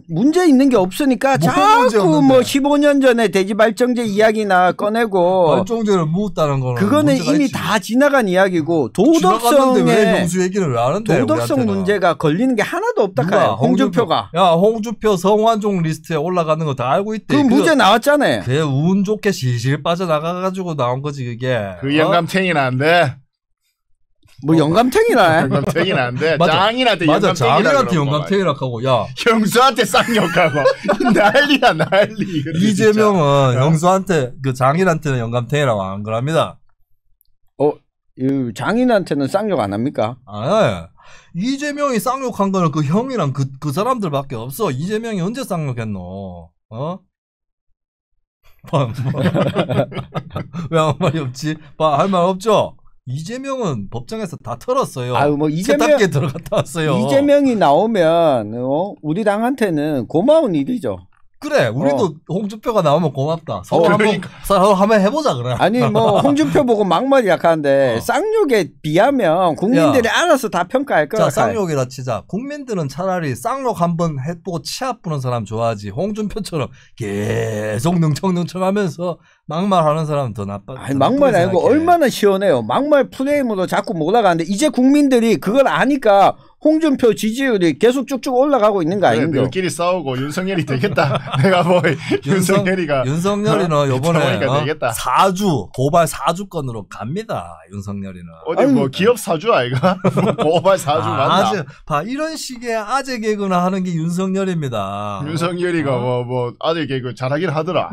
Speaker 3: 문제 있는 게 없으니까 자꾸 뭐 15년 전에 대지발전제 이야기나 꺼내고
Speaker 1: 발전제를 묻었다는 거는
Speaker 3: 그거는 이미
Speaker 1: 있지.
Speaker 3: 다 지나간 이야기고 도덕성에
Speaker 1: 형수 얘기를 왜 하는데
Speaker 3: 도덕성
Speaker 1: 우리한테는.
Speaker 3: 문제가 걸리는 게 하나도 없다 카요. 홍준표가.
Speaker 1: 야 홍준표 성완종 리스트에 올라가는 거 다 알고 있대.
Speaker 3: 그 문제 나왔잖아요.
Speaker 1: 그게 운 좋게 실실 빠져나가가지고 나온 거지 그게.
Speaker 2: 그 영감탱이는 안 돼.
Speaker 3: 뭐 영감탱이라.
Speaker 2: 영감탱이는 안 돼.
Speaker 1: 맞아.
Speaker 2: 장인한테
Speaker 1: 맞아.
Speaker 2: 영감탱이라.
Speaker 1: 장인한테 영감탱이라 하고 야.
Speaker 2: 형수한테 쌍욕하고 난리야 난리.
Speaker 1: 이재명은 형수한테 그 장인한테는 영감탱이라고 안 그럽니다.
Speaker 3: 이 장인한테는 쌍욕 안 합니까?
Speaker 1: 이재명이 쌍욕한 거는 그 형이랑 그 사람들밖에 없어. 이재명이 언제 쌍욕했노? 왜 아무 말이 없지? 할 말 없죠? 이재명은 법정에서 다 털었어요.
Speaker 3: 뭐
Speaker 1: 세탁기에 들어갔다 왔어요.
Speaker 3: 이재명이 나오면 우리 당한테는 고마운 일이죠.
Speaker 1: 그래, 우리도 홍준표가 나오면 고맙다. 서로 한번 해보자 그래.
Speaker 3: 아니 뭐 홍준표 보고 막말이 약한데 쌍욕에 비하면 국민들이 알아서 다 평가할 거야.
Speaker 1: 자, 쌍욕이라 치자. 국민들은 차라리 쌍욕 한번 해보고 치아 부는 사람 좋아하지. 홍준표처럼 계속 능청능청하면서 막말하는 사람은 더 나빠.
Speaker 3: 아니 막말 아니고 얼마나 시원해요. 막말 프레임으로 자꾸 몰아가는데 이제 국민들이 그걸 아니까 홍준표 지지율이 계속 쭉쭉 올라가고 있는 거 아닌가?
Speaker 2: 너희끼리 싸우고 윤석열이 되겠다. 내가 뭐
Speaker 1: 윤석열이는 요번에 고발 4주건으로 갑니다. 윤석열이는.
Speaker 2: 어디 뭐 기업 사주 아이가? 고발 사주 맞나?
Speaker 1: 이런 식의 아재 개그나 하는 게 윤석열입니다.
Speaker 2: 윤석열이가 뭐 아재 개그 잘하긴 하더라.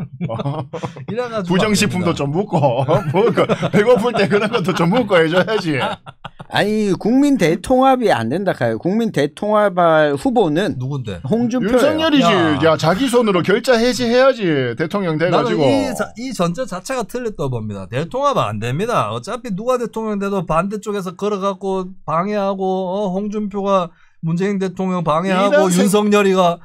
Speaker 2: 부정식품도 좀 묻고 배고플 때 그런 것도 좀 묻고 해줘야지.
Speaker 3: 아니 국민 대통합이 안 된다 카요. 국민 대통합할 후보는
Speaker 1: 누군데?
Speaker 3: 홍준표예요.
Speaker 2: 윤석열이지. 야 자기 손으로 결자 해지해야지. 대통령 돼가지고.
Speaker 1: 나는 이 전제 자체가 틀렸다고 봅니다. 대통합 안 됩니다. 어차피 누가 대통령 돼도 반대쪽에서 걸어갖고 방해하고 홍준표가 문재인 대통령 방해하고 윤석열이가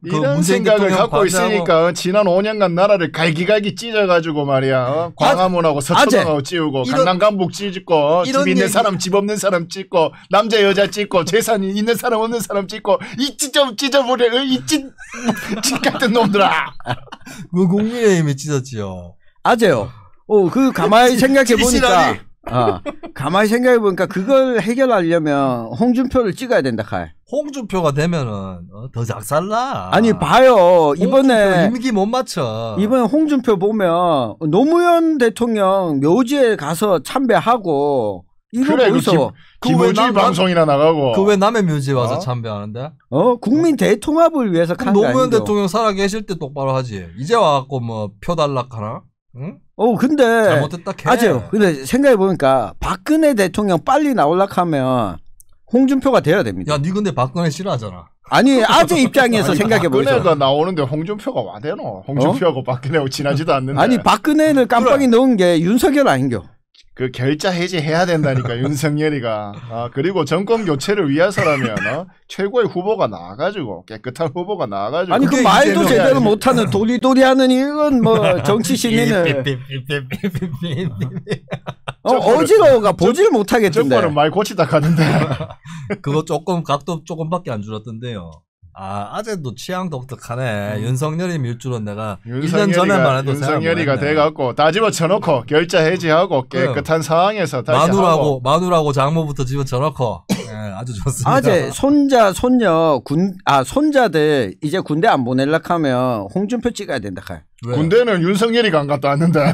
Speaker 2: 이런 생각을 갖고 있으니까 지난 5년간 나라를 갈기갈기 찢어가지고 말이야. 광화문하고 서초동하고 찌우고 강남 강북 찢고 집 있는 사람 집 없는 사람 찢고 남자 여자 찢고 재산이 있는 사람 없는 사람 찢고 이 찢어버려 이 찢 같은 놈들아.
Speaker 1: 그 국민의힘이 찢었지요.
Speaker 3: 아재요. 그 가만히 생각해 보니까. 가만히 생각해보니까 그걸 해결하려면 홍준표를 찍어야 된다, 칼.
Speaker 1: 홍준표가 되면은, 더 작살나.
Speaker 3: 아니, 봐요. 이번에.
Speaker 1: 임기 못 맞춰.
Speaker 3: 이번에 홍준표 보면 노무현 대통령 묘지에 가서 참배하고, 이거
Speaker 2: 그래,
Speaker 3: 보이소.
Speaker 2: 김호지 방송이나 나가고.
Speaker 1: 그 왜 남의 묘지에 와서 참배하는데?
Speaker 3: 국민 대통합을 위해서 간 거 아니죠.
Speaker 1: 노무현 대통령 살아 계실 때 똑바로 하지. 이제 와갖고 뭐, 표 달락 하나? 응?
Speaker 3: 근데.
Speaker 1: 잘못했다 캐.
Speaker 3: 아죠. 근데 생각해보니까 박근혜 대통령 빨리 나오려고 하면 홍준표가 돼야 됩니다.
Speaker 1: 야, 니 근데 박근혜 싫어하잖아.
Speaker 3: 아니, 아재 입장에서 생각해보죠.
Speaker 2: 박근혜가 나오는데 홍준표가 와대노. 홍준표하고 박근혜하고 친하지도 않는데.
Speaker 3: 아니, 박근혜를 깜빡이 넣은 게 윤석열 아닌겨.
Speaker 2: 그 결자 해지해야 된다니까 윤석열이가. 그리고 정권 교체를 위해서라면 최고의 후보가 나와가지고 깨끗한 후보가 나와가지고.
Speaker 3: 아니 그 말도 제대로 못하는 도리도리하는 이건 뭐 정치 신인을 어지러워가 보지를 못하겠던데.
Speaker 2: 정권은 말 고치다 가는데.
Speaker 1: 그거 조금 각도 조금밖에 안 줄었던데요. 아재도 취향 독특하네. 윤석열이 밀줄은 내가 1년 전에만 해도
Speaker 2: 윤석열이가 돼갖고 다 집어쳐놓고 결자 해지하고 깨끗한 상황에서 다시
Speaker 1: 마누라고 장모부터 집어쳐놓고 아주 좋습니다.
Speaker 3: 아재 손자 손녀 손자들 이제 군대 안 보내려고 하면 홍준표 찍어야 된다.
Speaker 2: 군대는 윤석열이가 안 갔다 왔는데.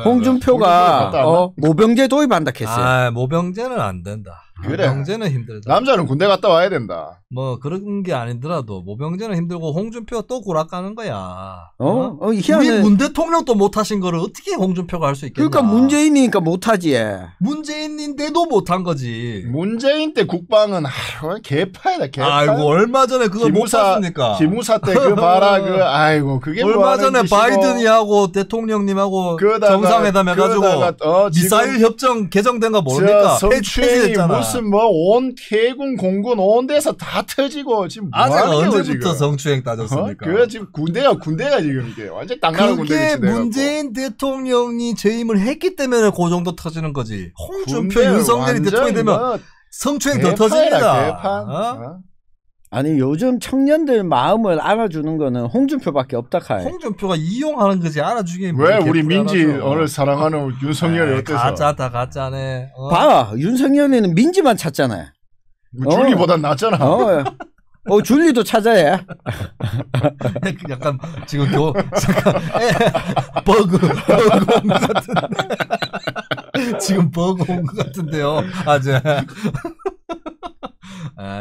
Speaker 3: 홍준표가 모병제 도입한다 했어요.
Speaker 1: 모병제는 안 된다.
Speaker 2: 그래.
Speaker 1: 모병제는 힘들다.
Speaker 2: 남자는 군대 갔다 와야 된다.
Speaker 1: 뭐 그런 게 아니더라도 모병제는 힘들고 홍준표가 또 구락가는 거야.
Speaker 3: 희한해.
Speaker 1: 문 대통령도 못하신 거를 어떻게 홍준표가 할 수 있겠냐.
Speaker 3: 그러니까 문재인이니까 못하지.
Speaker 1: 문재인인데도 못한 거지.
Speaker 2: 문재인 때 국방은 개파이다 개파.
Speaker 1: 아이고 얼마 전에 그거 못했습니까?
Speaker 2: 기무사 때 그 봐라 그게
Speaker 1: 얼마 전에 바이든이하고 대통령님하고 정상회담 해가지고 미사일 협정 개정된 거 모릅니까? 폐지됐잖아.
Speaker 2: 무슨 뭐 온 해군 공군 온 데서 다 터지고 지금 뭐
Speaker 1: 아재가 언제부터 성추행 따졌습니까?
Speaker 2: 그게 지금 군대가 지금 이게 완전 땅나는 군대.
Speaker 1: 그게 문재인 대통령이 재임을 했기 때문에 그 정도 터지는 거지. 홍준표 윤석열이 대통령이 되면 성추행 더 터집니다.
Speaker 3: 아니 요즘 청년들 마음을 알아주는 거는 홍준표밖에 없다 카이.
Speaker 1: 홍준표가 이용하는 거지 알아주기.
Speaker 2: 왜 우리 민지 오늘 사랑하는 윤석열이 어때서?
Speaker 1: 가짜다 가짜네.
Speaker 3: 봐 윤석열이는 민지만 찾잖아요.
Speaker 2: 줄리보단 낫잖아.
Speaker 3: 줄리도 찾아야.
Speaker 1: 약간 지금 버그 온 것 같은데. 지금 버그 온 것 같은데요. 아재.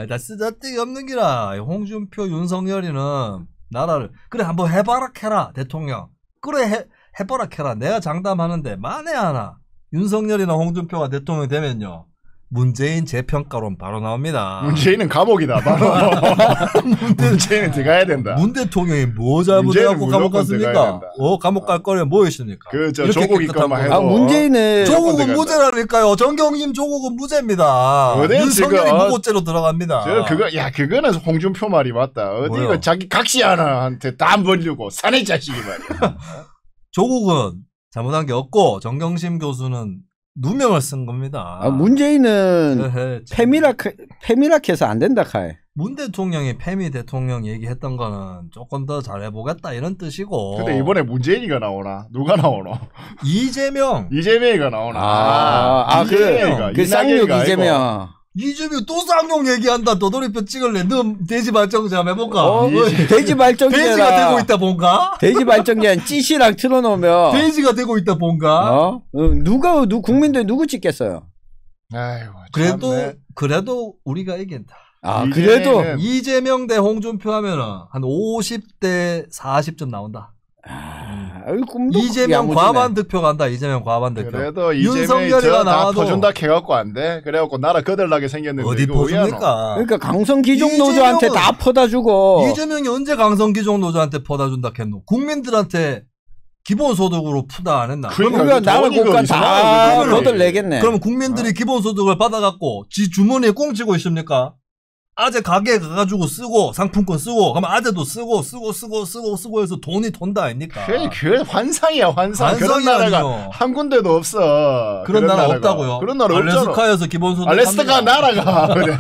Speaker 1: 다 쓰잘데기 없는 기라. 홍준표 윤석열이는 나라를 그래 한번 해봐라 캐라 대통령. 그래 해봐라 캐라. 내가 장담하는데 만에 하나 윤석열이나 홍준표가 대통령이 되면요. 문재인 재평가론 바로 나옵니다.
Speaker 2: 문재인은 감옥이다. 바로. 문재인은 들어가야 된다.
Speaker 1: 문 대통령이 뭐 잘못해갖고 감옥 갔습니까? 감옥 갈 거면 뭐였습니까?
Speaker 2: 조국 입건만 해도.
Speaker 3: 문재인은.
Speaker 1: 조국은 무죄라니까요. 정경심 조국은 무죄입니다. 윤석열이 무고죄로 들어갑니다.
Speaker 2: 그거는 홍준표 말이 맞다. 어디 자기 각시 하나한테 다 안 벌리고 사내 자식이 말이야.
Speaker 1: 조국은 잘못한 게 없고 정경심 교수는 누명을 쓴 겁니다.
Speaker 3: 문재인은 페미락해서 안 된다 카이.
Speaker 1: 문 대통령이 페미 대통령 얘기했던 거는 조금 더 잘해보겠다 이런 뜻이고.
Speaker 2: 근데 이번에 문재인이가 나오나? 누가 나오나? 이재명이가 나오나?
Speaker 3: 그 쌍욕 이재명.
Speaker 1: 이재명이 또 쌍욕 얘기한다. 도돌이표 찍을래. 너 돼지 발정제 한번 해볼까?
Speaker 3: 돼지 발정제.
Speaker 1: 돼지가 되고 있다 본가?
Speaker 3: 돼지 발정제는 찌시랑 틀어놓으면.
Speaker 1: 돼지가 되고 있다 본가?
Speaker 3: 국민들 누구 찍겠어요?
Speaker 2: 아이고.
Speaker 1: 그래도 우리가 이긴다.
Speaker 3: 그래도.
Speaker 1: 이재명 대 홍준표 하면은 한 50대 40점 나온다. 이재명 과반 득표 간다. 이재명 과반 득표.
Speaker 2: 그래도 윤석열이가 나와도 퍼준다 해갖고 안 돼. 그래갖고 나라 거들나게 생겼는데
Speaker 1: 어디 퍼줍니까?
Speaker 3: 그러니까 강성기종 노조한테 다 퍼다주고.
Speaker 1: 이재명이 언제 강성기종 노조한테 퍼다준다 했노? 국민들한테 기본소득으로 푸다 안 했나?
Speaker 3: 그러니까 나라 국가 다 거들내겠네.
Speaker 1: 그러면 국민들이 기본소득을 받아갖고 지 주머니에 꽁치고 있습니까? 아재 가게 가가지고 쓰고 상품권 쓰고 그러면 아재도 쓰고 해서 돈이 돈다 아닙니까?
Speaker 2: 그게 환상이야 환상. 그런 나라가 한 군데도 없어.
Speaker 1: 그런 나라 나라가. 없다고요?
Speaker 2: 그런 나라
Speaker 1: 알래스카에서 기본소득
Speaker 2: 알래스카 나라가 그래.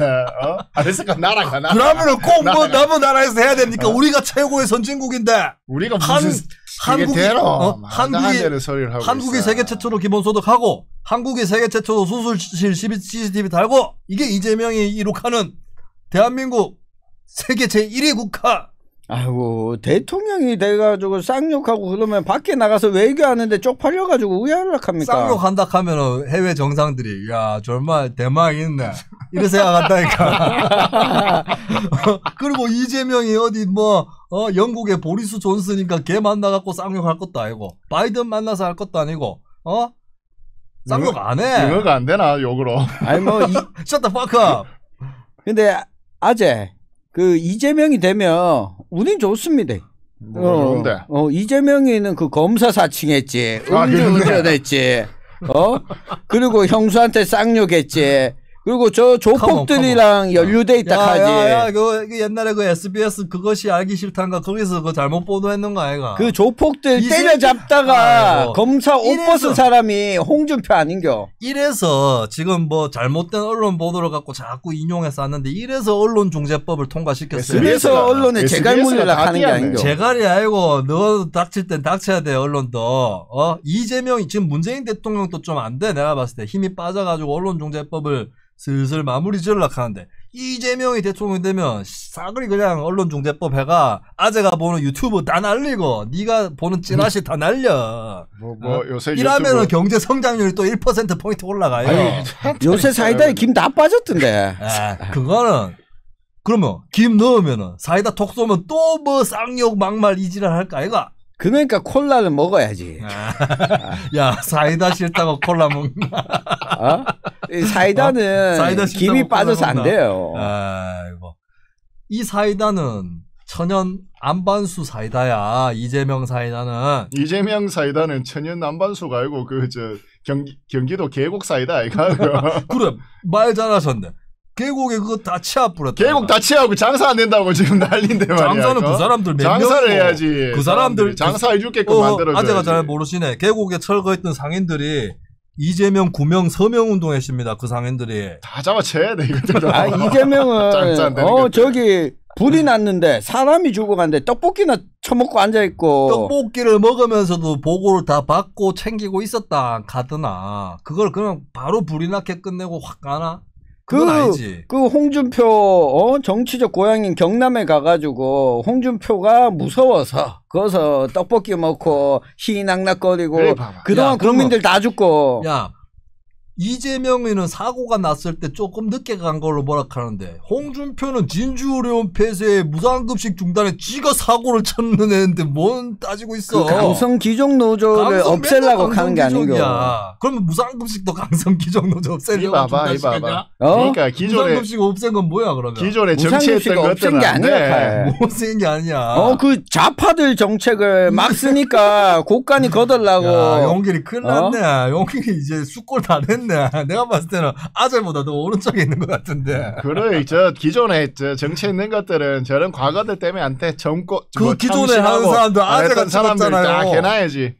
Speaker 2: 알래스카 나라가
Speaker 1: 그러면은 꼭 뭐 남은 나라에서 해야 됩니까? 우리가 최고의 선진국인데
Speaker 2: 우리가 무슨
Speaker 1: 한국이 세계 최초로 기본소득하고 한국이 세계 최초로 수술실 CCTV 달고 이게 이재명이 이룩하는 대한민국 세계 제1위 국가.
Speaker 3: 아이고 대통령이 돼가지고 쌍욕하고 그러면 밖에 나가서 외교하는데 쪽팔려가지고 의아락합니까?
Speaker 1: 쌍욕한다 하면은 해외 정상들이 야 정말 대망 있네 이런 생각한다니까. 그리고 이재명이 어디 영국의 보리스 존슨이니까 걔 만나갖고 쌍욕할 것도 아니고 바이든 만나서 할 것도 아니고 쌍욕 안 해.
Speaker 2: 영어가 안 되나 욕으로.
Speaker 3: 아니
Speaker 1: Shut the fuck up.
Speaker 3: 근데 아재 그 이재명이 되면 우린 좋습니다.
Speaker 2: 좋은데.
Speaker 3: 이재명이는 그 검사 사칭했지, 음주운전했지, 그리고 형수한테 쌍욕했지. 그리고 저 조폭들이랑 연루돼 있다 하지.
Speaker 1: 그 옛날에 그 SBS 그것이 알기 싫단가 거기서 그 잘못 보도했는 거 아이가?
Speaker 3: 그 조폭들 때려잡다가 검사 옷 벗은 사람이 홍준표 아닌겨?
Speaker 1: 이래서 지금 뭐 잘못된 언론 보도를 갖고 자꾸 인용해서 왔는데 이래서 언론중재법을 통과시켰어요.
Speaker 3: 그래서 언론에 재갈 물리려 하는 게 아닌겨?
Speaker 1: 재갈이 아니고 너 닥칠 땐 닥쳐야 돼 언론도. 이재명이 지금 문재인 대통령도 좀 안 돼 내가 봤을 때 힘이 빠져가지고 언론중재법을 슬슬 마무리 지으려고 하는데 이재명이 대통령이 되면 싸그리 그냥 언론중재법 해가 아재가 보는 유튜브 다 날리고 네가 보는 찌라시 다 날려.
Speaker 2: 요새
Speaker 1: 이러면은 경제 성장률이 또 1%포인트 올라가요.
Speaker 3: 아니, 요새 사이다에 김 다 빠졌던데.
Speaker 1: 그거는 그러면 김 넣으면은 사이다 톡 쏘면 또 뭐 쌍욕 막말 이지랄 할까 아이가?
Speaker 3: 그러니까 콜라를 먹어야지.
Speaker 1: 야 사이다 싫다고 콜라 먹나?
Speaker 3: 사이다는
Speaker 1: 사이다
Speaker 3: 김이 빠져서 안 돼요.
Speaker 1: 아이고. 이 사이다는 천연 안반수 사이다야. 이재명 사이다는
Speaker 2: 천연 안반수가 아니고 경기도 계곡 사이다 아이가.
Speaker 1: 그래 말 잘하셨네. 계곡에 그거 다 치아뿌렸다.
Speaker 2: 계곡 다 치하고 장사 안 된다고 지금 난리인데 말이야.
Speaker 1: 장사는 그 사람들 몇
Speaker 2: 장사를 해야지.
Speaker 1: 그 사람들
Speaker 2: 장사해줄게끔 만들어줘야지.
Speaker 1: 아재가 잘 모르시네. 계곡에 철거했던 상인들이 이재명 구명 서명 운동했습니다. 그 상인들이
Speaker 2: 다 잡아쳐야 돼 이것들.
Speaker 3: 이재명은 저기 불이 났는데 사람이 죽어갔는데 떡볶이나 처먹고 앉아 있고
Speaker 1: 떡볶이를 먹으면서도 보고를 다 받고 챙기고 있었다 가드나 그걸 그냥 바로 불이 나게 끝내고 확 가나? 그건 아니지.
Speaker 3: 그 홍준표 정치적 고향인 경남에 가가지고 홍준표가 무서워서 거기서 떡볶이 먹고 희낙낙거리고 그래, 그동안 국민들 다 죽고.
Speaker 1: 야 이재명이는 사고가 났을 때 조금 늦게 간 걸로 뭐라카는데 홍준표는 진주의료원 폐쇄에 무상급식 중단에 지가 사고를 쳤는 애인데 뭔 따지고 있어.
Speaker 3: 그 강성기종노조를 없애려고 하는 게 아니고.
Speaker 1: 그러면 무상급식도 강성기종노조 없애려고
Speaker 2: 이봐봐. 그러니까 기존에
Speaker 1: 무상급식 없앤 건 뭐야 그러면?
Speaker 2: 기존에 정치했던
Speaker 3: 없앤 게 아니야.
Speaker 1: 못 쓴 게 아니야.
Speaker 3: 그 좌파들 정책을 막 쓰니까 곡간이 거덜나고.
Speaker 1: 야, 용길이 큰일 났네. 용길이 이제 숙골 다 됐네. 내가 봤을 때는 아재보다 더 오른쪽에 있는 것 같은데.
Speaker 2: 그래, 기존에 정치했는 것들은 저런 과거들 때문에 안 돼.
Speaker 1: 그 기존에 하는 사람들 아재가
Speaker 2: 사람들 다 해놔야지.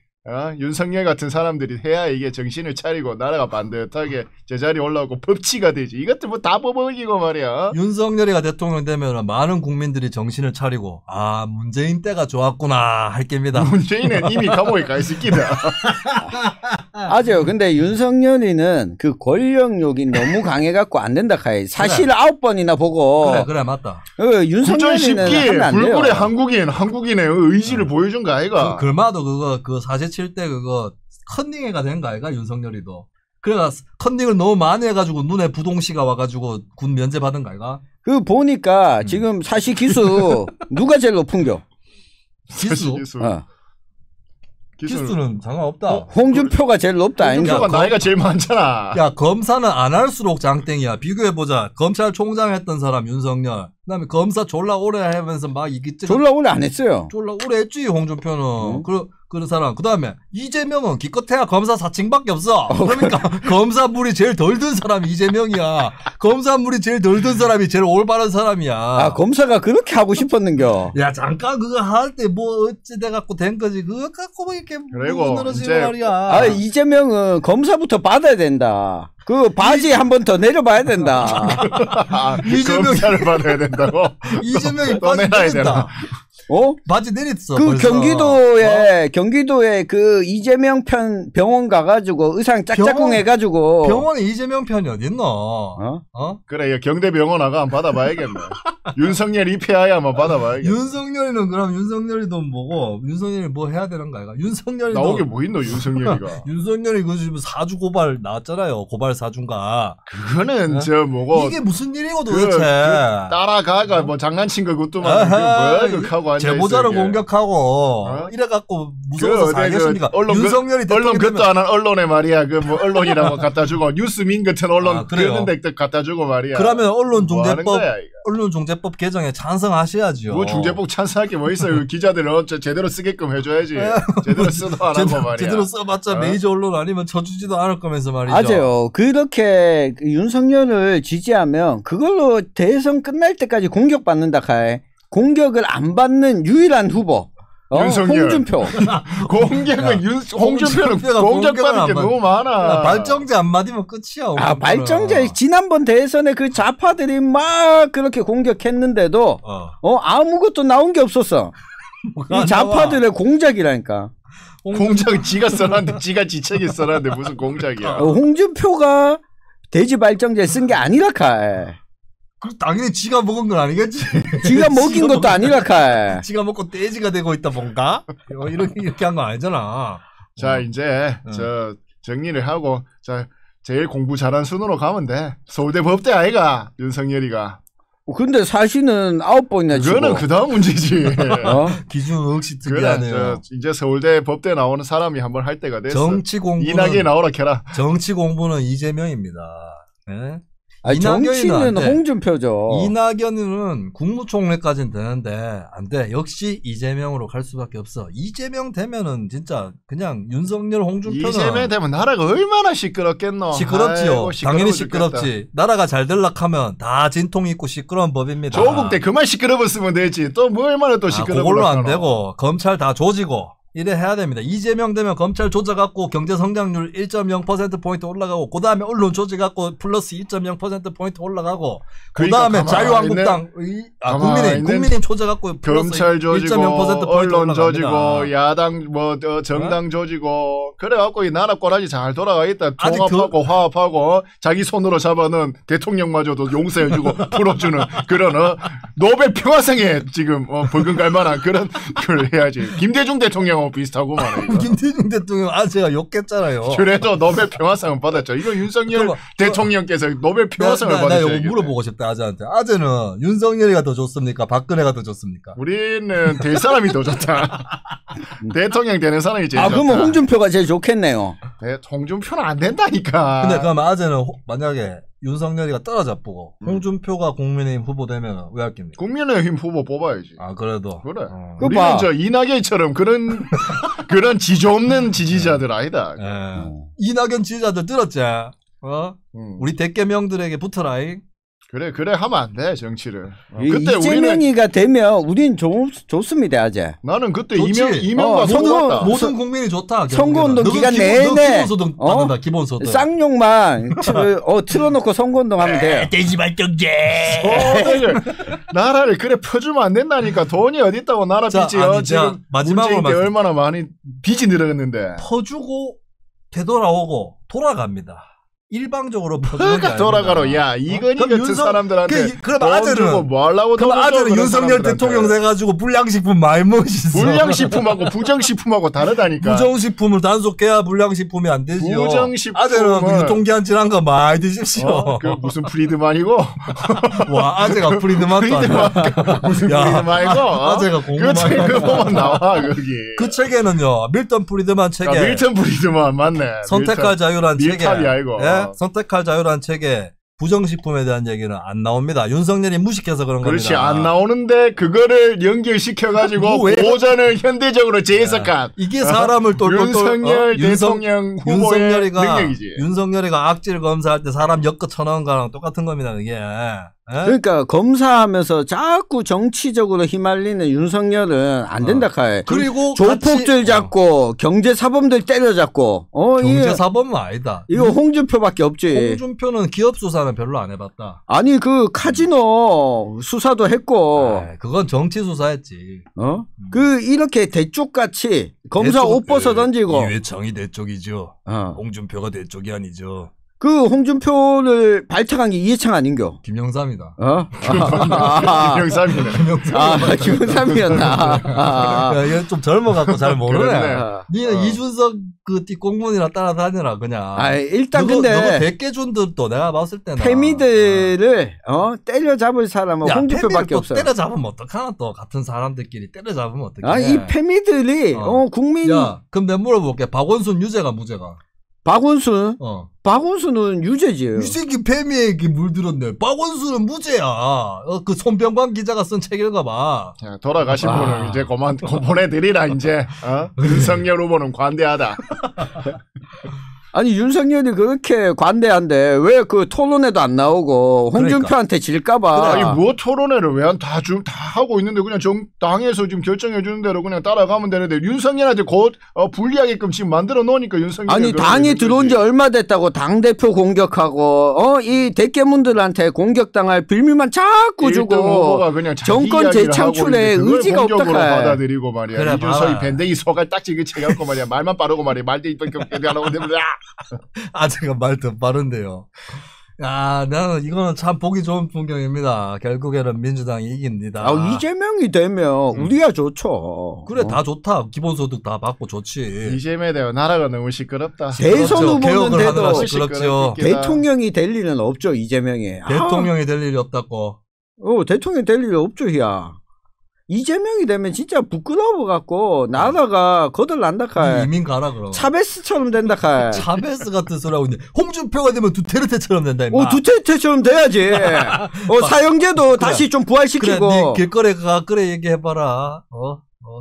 Speaker 2: 윤석열 같은 사람들이 해야 이게 정신을 차리고 나라가 반듯하게 제자리 올라오고 법치가 되지. 이것들 뭐 다 버벅이고 말이야.
Speaker 1: 윤석열이가 대통령 되면 많은 국민들이 정신을 차리고 문재인 때가 좋았구나 할 겁니다.
Speaker 2: 문재인은 이미 감옥에 가 있을기다.
Speaker 3: 맞아요. 근데 윤석열이는 그 권력욕이 너무 강해갖고 안 된다 카이. 사실 그래. 9번이나 보고.
Speaker 1: 그래 맞다.
Speaker 3: 윤석열이는 하면 안 돼요.
Speaker 2: 불굴의 한국인의 의지를 보여준 거 아이가.
Speaker 1: 글마도 그거 사제 칠 때 그거 컨닝회가 된 거 아이가 윤석열이도. 그래가 컨닝을 너무 많이 해가지고 눈에 부동시가 와가지고 군 면제 받은 거 아이가?
Speaker 3: 그 보니까 지금 사시 기수 누가 제일 높은겨?
Speaker 1: 기수? 기수는 상관없다.
Speaker 3: 홍준표가 제일 높다.
Speaker 2: 홍준표가 나이가 제일 많잖아.
Speaker 1: 야 검사는 안 할수록 장땡이야. 비교해보자. 검찰총장 했던 사람 윤석열. 그다음에 검사 졸라 오래 하면서 막 이기지.
Speaker 3: 졸라 오래 안 했어요.
Speaker 1: 졸라 오래 했지 홍준표는. 그런 사람. 그 다음에 이재명은 기껏해야 검사 사칭밖에 없어. 그러니까 검사물이 제일 덜 든 사람이 이재명이야. 검사물이 제일 덜 든 사람이 제일 올바른 사람이야.
Speaker 3: 아, 검사가 그렇게 하고 싶었는겨.
Speaker 1: 야, 잠깐 그거 할 때 뭐 어찌 돼갖고 된 거지. 그거 갖고 뭐 이렇게
Speaker 2: 그리고
Speaker 1: 늘어지고
Speaker 2: 이제
Speaker 1: 말이야.
Speaker 3: 아, 이재명은 검사부터 받아야 된다. 그 바지 한 번 더 내려봐야 된다.
Speaker 2: 아,
Speaker 1: 이재명이-
Speaker 2: 검사를 받아야 된다고?
Speaker 1: 이재명이
Speaker 2: 또
Speaker 1: 바지
Speaker 2: 내놔야
Speaker 1: 내렸다.
Speaker 3: 어?
Speaker 1: 바지 내렸어.
Speaker 3: 그
Speaker 1: 벌써.
Speaker 3: 경기도에 그 이재명 편 병원 가가지고 의상 짝짝꿍
Speaker 1: 병원?
Speaker 3: 해가지고.
Speaker 1: 병원에 이재명 편이 어딨노?
Speaker 3: 어?
Speaker 2: 그래, 경대병원 아가 한번 받아봐야겠네. 윤석열 입회하야 한번 받아봐야겠네.
Speaker 1: 윤석열이는 그럼 윤석열이도 뭐고 윤석열이 뭐 해야 되는 거야? 윤석열이도
Speaker 2: 나오게 뭐 있노, 윤석열이가.
Speaker 1: 윤석열이 그 지금 사주 고발 나왔잖아요. 고발 사주가.
Speaker 2: 그거는
Speaker 1: 어?
Speaker 2: 저 뭐고.
Speaker 1: 이게 무슨 일이고
Speaker 2: 그
Speaker 1: 도대체?
Speaker 2: 따라가가 뭐 장난친 거 그것도만 그 뭐야
Speaker 1: 제보자를
Speaker 2: 앉아있어, 이게.
Speaker 1: 공격하고
Speaker 2: 어?
Speaker 1: 이래갖고 무서워서
Speaker 2: 어디
Speaker 1: 살겠습니까?
Speaker 2: 언론
Speaker 1: 윤석열이
Speaker 2: 언론
Speaker 1: 대통령
Speaker 2: 것도 안 한 언론에 말이야. 그 뭐 언론이라고 갖다 주고 뉴스민 같은 언론
Speaker 1: 아, 그래요?
Speaker 2: 그런 데 갖다 주고 말이야.
Speaker 1: 그러면
Speaker 2: 뭐 하는
Speaker 1: 언론중재법
Speaker 2: 거야, 이거.
Speaker 1: 언론중재법 개정에 찬성하셔야죠.
Speaker 2: 뭐 중재법 찬성할 게 뭐 있어요. 기자들은 제대로 쓰게끔 해줘야지. 제대로 쓰도 안 하고 말이야.
Speaker 1: 제대로 써봤자
Speaker 2: 어?
Speaker 1: 메이저 언론 아니면 쳐주지도 않을 거면서 말이죠.
Speaker 3: 맞아요. 그렇게 그 윤석열을 지지하면 그걸로 대선 끝날 때까지 공격받는다 카에. 공격을 안 받는 유일한 후보.
Speaker 2: 윤석열.
Speaker 3: 홍준표.
Speaker 2: 공격은 홍준표는
Speaker 1: 홍준표가
Speaker 2: 공격받을 게
Speaker 1: 공격을 안
Speaker 2: 너무 많아.
Speaker 1: 발정제 안 맞으면 끝이야.
Speaker 3: 아,
Speaker 1: 홍준표는.
Speaker 3: 발정제 지난번 대선에 그 좌파들이 막 그렇게 공격했는데도 아무것도 나온 게 없었어. 이 좌파들의 공작이라니까.
Speaker 2: 공작은 지가 써놨는데 지가 지책이 써놨는데 무슨 공작이야.
Speaker 3: 홍준표가 돼지 발정제 쓴 게 아니라 칼.
Speaker 1: 그 당연히 지가 먹은 건 아니겠지.
Speaker 3: 지가 먹인 것도 아니라 칼.
Speaker 1: 지가 먹고 떼지가 되고 있다 뭔가? 이렇게 한 거 아니잖아.
Speaker 2: 자 이제 저 정리를 하고 자 제일 공부 잘한 순으로 가면 돼. 서울대 법대 아이가 윤석열이가.
Speaker 3: 근데 사실은 9번이나 치고.
Speaker 2: 그거는 그 다음 문제지.
Speaker 1: 기준 역시
Speaker 2: 그래,
Speaker 1: 특이하네요.
Speaker 2: 이제 서울대 법대 나오는 사람이 한번 할 때가 됐어.
Speaker 1: 정치 공부는
Speaker 2: 이낙연 나오라 캐라.
Speaker 1: 정치 공부는 이재명입니다. 네?
Speaker 3: 아니, 정치는 홍준표죠.
Speaker 1: 이낙연은 국무총리까지는 되는데 안 돼. 역시 이재명으로 갈 수밖에 없어. 이재명 되면은 진짜 그냥 윤석열, 홍준표는
Speaker 2: 이재명 되면 나라가 얼마나 시끄럽겠노.
Speaker 1: 시끄럽지요.
Speaker 2: 아이고,
Speaker 1: 당연히
Speaker 2: 시끄러워
Speaker 1: 시끄럽지. 나라가 잘 될락하면 다 진통 있고 시끄러운 법입니다.
Speaker 2: 조국 때 그만 시끄러웠으면 되지. 또 뭐 얼마나 또 시끄러워.
Speaker 1: 그걸로 안 되고 검찰 다 조지고 이래 해야 됩니다. 이재명 되면 검찰 조져갖고 경제 성장률 1.0%포인트 올라가고 그 다음에 언론 조져갖고 플러스 1.0%포인트 올라가고 그 다음에 자유한국당 국민의힘 조져갖고
Speaker 2: 검찰 조지고
Speaker 1: 1.0%포인트
Speaker 2: 언론
Speaker 1: 올라갑니다.
Speaker 2: 조지고 야당 뭐 정당 조지고 그래갖고 이 나라 꼬라지 잘 돌아가 있다. 통합하고 화합하고 자기 손으로 잡아놓은 대통령마저도 용서해주고 풀어주는 그런 노벨 평화상에 지금 벌금 갈 만한 그런 걸 해야지. 김대중 대통령 비슷하고 말이야.
Speaker 1: 김대중 대통령 제가 욕했잖아요.
Speaker 2: 그래도 노벨 평화상은 받았죠. 이거 윤석열 대통령께서 노벨 평화상을
Speaker 1: 나
Speaker 2: 받으셔야겠네.
Speaker 1: 이거 물어보고 싶다 아재한테. 아재는 윤석열이가 더 좋습니까? 박근혜가 더 좋습니까?
Speaker 2: 우리는 될 사람이 더 좋다. 대통령 되는 사람이 제일 좋다.
Speaker 3: 그러면 홍준표가 제일 좋겠네요.
Speaker 2: 홍준표는 안 된다니까.
Speaker 1: 근데 그럼 아재는 만약에 윤석열이가 떨어져 보고 홍준표가 국민의힘 후보 되면 왜 할깁니까?
Speaker 2: 국민의힘 후보 뽑아야지.
Speaker 1: 그래도
Speaker 2: 그래. 우리는 저 이낙연처럼 그런 지조 없는 지지자들 아니다.
Speaker 1: 이낙연 지지자들 들었지? 우리 대개명들에게 붙어라잉.
Speaker 2: 그래 하면 안 돼 정치를.
Speaker 3: 그때 이재명이가 되면 우린 좋습니다 아재.
Speaker 2: 나는 그때 이명박
Speaker 1: 모든 국민이 좋다.
Speaker 3: 선거운동 기간 내내
Speaker 1: 기본소득 받는다. 기본소득.
Speaker 3: 쌍욕만 틀어놓고 선거운동 하면 돼요.
Speaker 1: 돼지 발정제.
Speaker 2: 나라를 그래 퍼주면 안 된다니까. 돈이 어디 있다고 나라 빚이 지금 마지막으로 때 얼마나 많이 빚이 늘어갔는데.
Speaker 1: 퍼주고 되돌아오고 돌아갑니다. 일방적으로 퍼주는
Speaker 2: 돌아가로 야 이건희 같은 사람들한테
Speaker 1: 그럼 아재는
Speaker 2: 뭐 하려고
Speaker 1: 그럼 아재는 윤석열 대통령 돼가지고 불량식품 많이 먹으시죠.
Speaker 2: 불량식품하고 부정식품하고 다르다니까.
Speaker 1: 부정식품을 단속해야 불량식품이 안 되지요.
Speaker 2: 부정식품
Speaker 1: 아재는 그 유통기한 지난 거 많이 드십시오.
Speaker 2: 그 무슨 프리드만이고.
Speaker 1: 와 아재가 프리드만도 아니야.
Speaker 2: 무슨 프리드만이고.
Speaker 1: 아재가 공부만.
Speaker 2: 그 책 보면 나와 거기.
Speaker 1: 그 책에는요 밀턴 프리드만 책에.
Speaker 2: 밀턴 프리드만 맞네.
Speaker 1: 선택할 자유란 책에.
Speaker 2: 밀탑이 아니고.
Speaker 1: 선택할 자유란 책에 부정식품에 대한 얘기는 안 나옵니다. 윤석열이 무식해서 그런
Speaker 2: 그렇지,
Speaker 1: 겁니다.
Speaker 2: 안 나오는데 그거를 연결시켜가지고 보전을 현대적으로 재해석한
Speaker 1: 이게 사람을 똘똘똘
Speaker 2: 윤석열 대통령 후보의 능력이지.
Speaker 1: 윤석열이가 악질 검사할 때 사람 엮어 쳐넣은 거랑 똑같은 겁니다. 이게.
Speaker 3: 그러니까 검사하면서 자꾸 정치적으로 휘말리는 윤석열은 안 된다 카이.
Speaker 1: 그리고
Speaker 3: 조폭들 잡고 경제사범들 때려잡고
Speaker 1: 경제사범은 아니다.
Speaker 3: 이거 홍준표밖에 없지.
Speaker 1: 홍준표는 기업 수사는 별로 안 해봤다.
Speaker 3: 아니 그 카지노 수사도 했고.
Speaker 1: 그건 정치 수사였지.
Speaker 3: 그 이렇게 대쪽같이 검사 옷 벗어 던지고.
Speaker 1: 이회창이 대쪽이죠. 홍준표가 대쪽이 아니죠.
Speaker 3: 그 홍준표를 발탁한 게 이해창 아닌겨?
Speaker 1: 김영삼이다.
Speaker 2: 김영삼이네.
Speaker 3: 김영삼이었나?
Speaker 1: 얘 좀 젊어갖고 잘 모르네. 니는 이준석 그 뒷공문이나 따라다녀라 그냥.
Speaker 3: 일단 근데
Speaker 1: 너가 100개 준들도 내가 봤을 때는
Speaker 3: 패미들을 때려잡을 사람은 홍준표밖에 없어요.
Speaker 1: 때려잡으면 어떡하나 또 같은 사람들끼리 때려잡으면 어떡해.
Speaker 3: 이 패미들이 국민이.
Speaker 1: 야 그럼 내가 물어볼게. 박원순 유죄가 무죄가?
Speaker 3: 박원순은 유죄지.
Speaker 1: 이 새끼 패미에게 물들었네. 박원순은 무죄야. 그 손병관 기자가 쓴 책 읽어봐.
Speaker 2: 자, 돌아가신 분은 이제 그만 보내드리라 이제. 윤석열 후보는 관대하다.
Speaker 3: 아니 윤석열이 그렇게 관대한데 왜 그 토론회도 안 나오고 홍준표한테 질까봐.
Speaker 2: 아니 뭐 토론회를 왜 다 하고 있는데 그냥 당에서 지금 결정해 주는 대로 그냥 따라가면 되는데 윤석열한테 곧 불리하게끔 지금 만들어 놓으니까 윤석열.
Speaker 3: 아니 당이 들어온 지 얼마 됐다고 당 대표 공격하고 이 대깨문들한테 공격당할 빌미만 자꾸 주고 정권 재창출에 의지가 없다.
Speaker 2: 받아들이고 말이야.
Speaker 1: 그래,
Speaker 2: 이준석이 밴댕이 소갈 딱지 그쳐갖고 말이야. 말만 빠르고 말이야. 말대이밖에 안 하고 되면
Speaker 1: 제가 말 더 빠른데요. 야, 나는 이거는 참 보기 좋은 풍경입니다. 결국에는 민주당이 이깁니다.
Speaker 3: 이재명이 되면 우리야 좋죠.
Speaker 1: 그래, 다 좋다. 기본소득 다 받고 좋지.
Speaker 2: 이재명에 대한 나라가 너무 시끄럽다.
Speaker 3: 대선 후보는 돼도
Speaker 1: 시끄럽죠.
Speaker 3: 대통령이 될 일은 없죠, 이재명이.
Speaker 1: 대통령이 될 일이 없다고.
Speaker 3: 대통령이 될 일이 없죠, 야. 이재명이 되면 진짜 부끄러워갖고 나라가 거덜난다 카이.
Speaker 1: 이민 가라 그럼.
Speaker 3: 차베스처럼 된다 카이.
Speaker 1: 차베스 같은 소리 하고 있는데 홍준표가 되면 두테르테처럼 된다 임마.
Speaker 3: 두테르테처럼 돼야지. 사형제도 다시 좀 부활시키고.
Speaker 1: 그래, 네 길거리에 가 그래 얘기해봐라.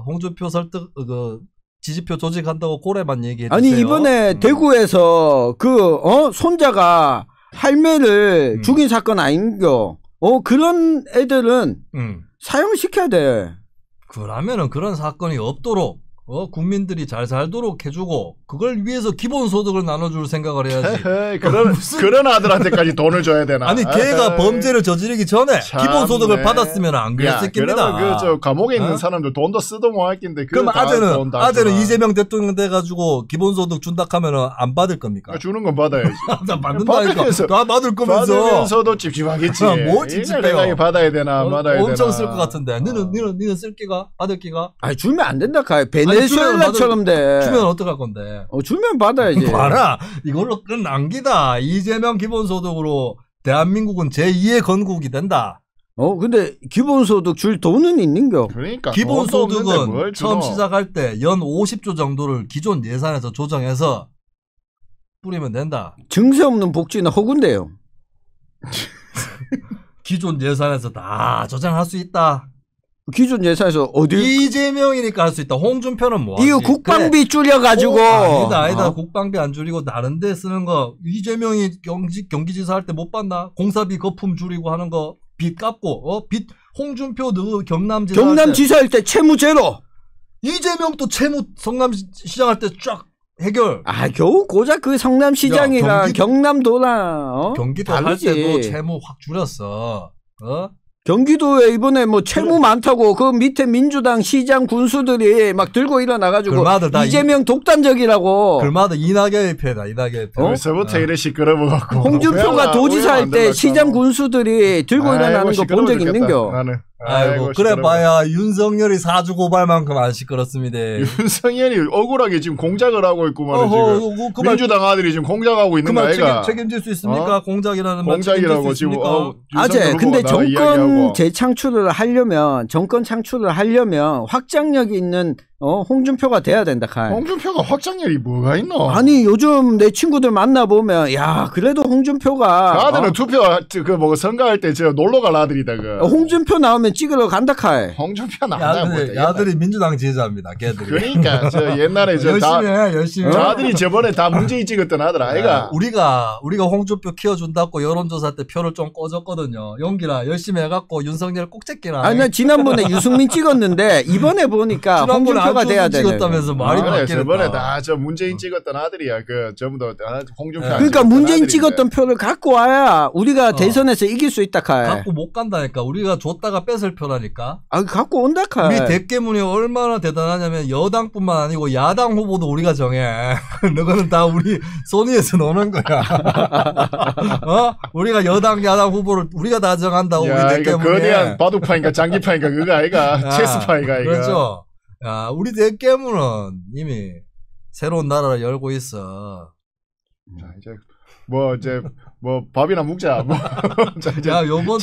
Speaker 1: 홍준표 설득 지지표 조직한다고 고래만 얘기해주세요.
Speaker 3: 아니 이번에 대구에서 손자가 할매를 죽인 사건 아닌겨. 그런 애들은 사형을 시켜야 돼.
Speaker 1: 그러면은 그런 사건이 없도록 국민들이 잘 살도록 해주고 그걸 위해서 기본소득을 나눠줄 생각을 해야지.
Speaker 2: 그런 아들한테까지 돈을 줘야 되나?
Speaker 1: 아니 걔가 범죄를 저지르기 전에 기본소득을 받았으면 안 그랬을깁니다.
Speaker 2: 그러면 감옥에 있는 사람들 돈도 쓰도 못할 낀데
Speaker 1: 그럼 아재는 이재명 대통령 돼가지고 기본소득 준다 하면은 안 받을 겁니까?
Speaker 2: 주는 건 받아야지.
Speaker 1: 받는다니까. 다 받을 거면서.
Speaker 2: 받으면서도 찝찝하겠지.
Speaker 1: 뭘 찝찝해요?
Speaker 2: 받아야 되나 받아야 되나.
Speaker 1: 엄청 쓸 것 같은데. 너는 쓸 기가 받을 기가?
Speaker 3: 아니 주면 안 된다 카이. 베네수엘라처럼 돼.
Speaker 1: 주면 어떡할 건데?
Speaker 3: 주면 받아야지.
Speaker 1: 봐라. 이걸로 끝난기다. 이재명 기본소득으로 대한민국은 제2의 건국이 된다.
Speaker 3: 근데 기본소득 줄 돈은 있는겨.
Speaker 2: 그러니까
Speaker 1: 기본소득은 처음 시작할 때 연 50조 정도를 기존 예산에서 조정해서 뿌리면 된다.
Speaker 3: 증세 없는 복지는 허군데요.
Speaker 1: 기존 예산에서 다 조정할 수 있다.
Speaker 3: 기존 예산에서 어디?
Speaker 1: 이재명이니까 할 수 있다. 홍준표는 뭐?
Speaker 3: 이거 국방비 줄여가지고.
Speaker 1: 아니다. 국방비 안 줄이고 다른 데 쓰는 거. 이재명이 경기지사 할 때 못 봤나? 공사비 거품 줄이고 하는 거 빚 갚고 홍준표 너
Speaker 3: 경남지사 할 때 채무 제로.
Speaker 1: 이재명 또 채무 성남시장 할 때 쫙 해결.
Speaker 3: 겨우 고작 그 성남시장이랑 경남도랑
Speaker 1: 경기도 다르지. 할 때도 채무 확 줄였어.
Speaker 3: 경기도에 이번에 뭐 채무 많다고 그 밑에 민주당 시장 군수들이 막 들고 일어나가지고 이재명 독단적이라고.
Speaker 1: 글마다 이낙연의 패다. 이낙연의 패.
Speaker 2: 벌써부터 이래 시끄러워갖고.
Speaker 3: 홍준표가 도지사 할 때 시장 군수들이 들고 일어나는 거 본 적 있는겨.
Speaker 1: 아이고 그래 봐야 윤석열이 사주 고발만큼 안 시끄럽습니다.
Speaker 2: 윤석열이 억울하게 지금 공작을 하고 있구만. 지금 민주당 아들이 지금 공작하고 있는 거 아이가.
Speaker 1: 책임질 수 있습니까? 공작이라는 말
Speaker 2: 공작이라고 지금.
Speaker 3: 근데 정권 재창출을 하려면 정권 창출을 하려면 확장력이 있는 홍준표가 돼야 된다. 카이.
Speaker 2: 홍준표가 확장력이 뭐가 있노?
Speaker 3: 아니 요즘 내 친구들 만나 보면 야 그래도 홍준표가
Speaker 2: 그 아들은 투표 그 선거할 때 저 놀러 갈 아들이다 그.
Speaker 3: 홍준표 나오면 찍으러 간다 카이.
Speaker 2: 홍준표 나오면
Speaker 1: 야들이 민주당 지지자입니다. 걔들이.
Speaker 2: 그러니까 저 옛날에
Speaker 1: 열심히.
Speaker 2: 저 아들이 저번에 다 문재인 찍었던 아들 아이가.
Speaker 1: 우리가 홍준표 키워준다고 여론조사 때 표를 좀 꺼줬거든요. 용기라 열심히 해갖고 윤석열 꼭 찍기라.
Speaker 3: 아니 나 지난번에 유승민 찍었는데 이번에 보니까 홍준표가 돼야 되네.
Speaker 1: 찍었다면서 말이 바뀌었다.
Speaker 2: 저번에 다 저 문재인 찍었던 아들이야. 그 전부 다 홍준표.
Speaker 3: 그러니까 문재인 찍었던 표를 갖고 와야 우리가 대선에서 이길 수 있다 카이.
Speaker 1: 갖고 못 간다니까. 우리가 줬다가 뺏을 표라니까.
Speaker 3: 아 갖고 온다 카이.
Speaker 1: 우리 대깨문이 얼마나 대단하냐면 여당뿐만 아니고 야당 후보도 우리가 정해. 너거는 다 우리 손 위에서 노는 거야. 우리가 여당 야당 후보를 우리가 다 정한다고.
Speaker 2: 야,
Speaker 1: 우리 대깨문이.
Speaker 2: 거대한 바둑파인가 장기파인가 그거 아이가. 체스파이가 아이가.
Speaker 1: 그렇죠. 야, 우리 대깨문은 이미 새로운 나라를 열고 있어.
Speaker 2: 자, 이제 밥이나 먹자. 자, 이제
Speaker 1: 야,
Speaker 2: 요번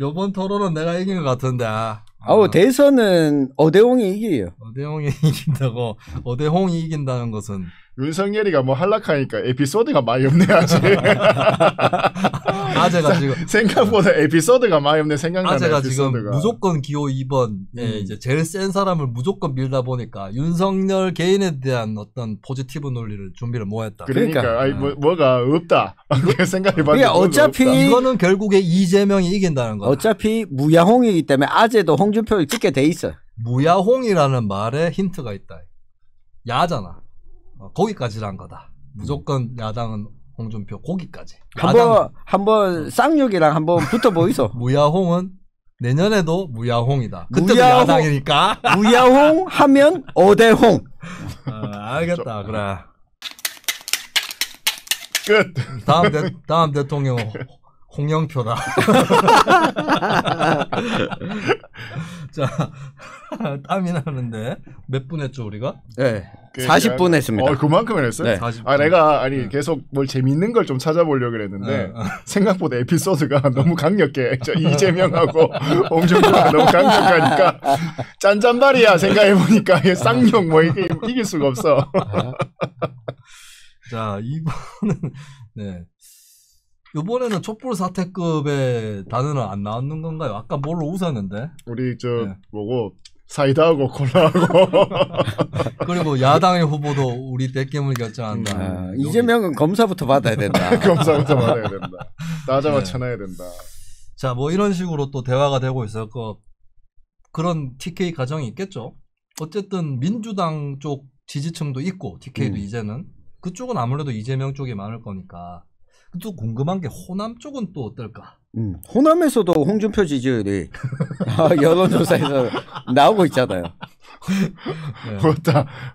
Speaker 1: 요번 토론은 내가 이긴 것 같은데.
Speaker 3: 대선은 어대홍이 이겨요.
Speaker 1: 어대홍이 이긴다고. 어대홍이 이긴다는 것은
Speaker 2: 윤석열이가 뭐 할락하니까 에피소드가 많이 없네 아직.
Speaker 1: 아재가 지금
Speaker 2: 생각보다 에피소드가 많이 없네. 생각나는
Speaker 1: 아재가
Speaker 2: 에피소드가.
Speaker 1: 지금 무조건 기호 2번 이제 제일 센 사람을 무조건 밀다 보니까 윤석열 개인에 대한 어떤 포지티브 논리를 준비를 못 했다.
Speaker 2: 그러니까 아니, 뭐가 없다. 그 생각해봤는데
Speaker 3: 어차피
Speaker 1: 이거는 결국에 이재명이 이긴다는 거야.
Speaker 3: 어차피 무야홍이기 때문에 아재도 홍준표를 찍게 돼 있어.
Speaker 1: 무야홍이라는 말에 힌트가 있다. 야잖아. 거기까지란 거다. 무조건 야당은 홍준표 거기까지.
Speaker 3: 한번 쌍욕이랑 한번 붙어 보이소.
Speaker 1: 무야홍은 내년에도 무야홍이다. 그때도 야당이니까.
Speaker 3: 무야홍 하면 어대홍.
Speaker 1: 알겠다. 그래.
Speaker 2: 끝.
Speaker 1: 다음 대통령 홍영표다. 자, 땀이 나는데 몇 분 했죠 우리가?
Speaker 3: 네. 40분 했습니다.
Speaker 2: 그만큼 했어요?
Speaker 3: 네.
Speaker 2: 내가 계속 뭘 재밌는 걸 좀 찾아보려고 그랬는데 생각보다 에피소드가 너무 강력해. 이재명하고 홍준표가 너무 강력하니까 짠짠발이야 생각해보니까 쌍욕 뭐 이길 수가 없어.
Speaker 1: 자, 이번은 네. 이번에는 촛불 사태급의 단어는 안 나왔는 건가요? 아까 뭘로 웃었는데?
Speaker 2: 우리 뭐고 사이다하고 콜라하고
Speaker 1: 그리고 야당의 후보도 우리 대깨문이 결정한다.
Speaker 3: 이재명은 검사부터 받아야 된다.
Speaker 2: 검사부터 받아야 된다. 나자마 쳐놔야 된다.
Speaker 1: 자, 뭐 이런 식으로 또 대화가 되고 있었고 그런 TK 과정이 있겠죠. 어쨌든 민주당 쪽 지지층도 있고 TK도 이제는 그쪽은 아무래도 이재명 쪽이 많을 거니까. 또 궁금한 게 호남 쪽은 또 어떨까?
Speaker 3: 호남에서도 홍준표 지지율이 여론조사에서 나오고 있잖아요.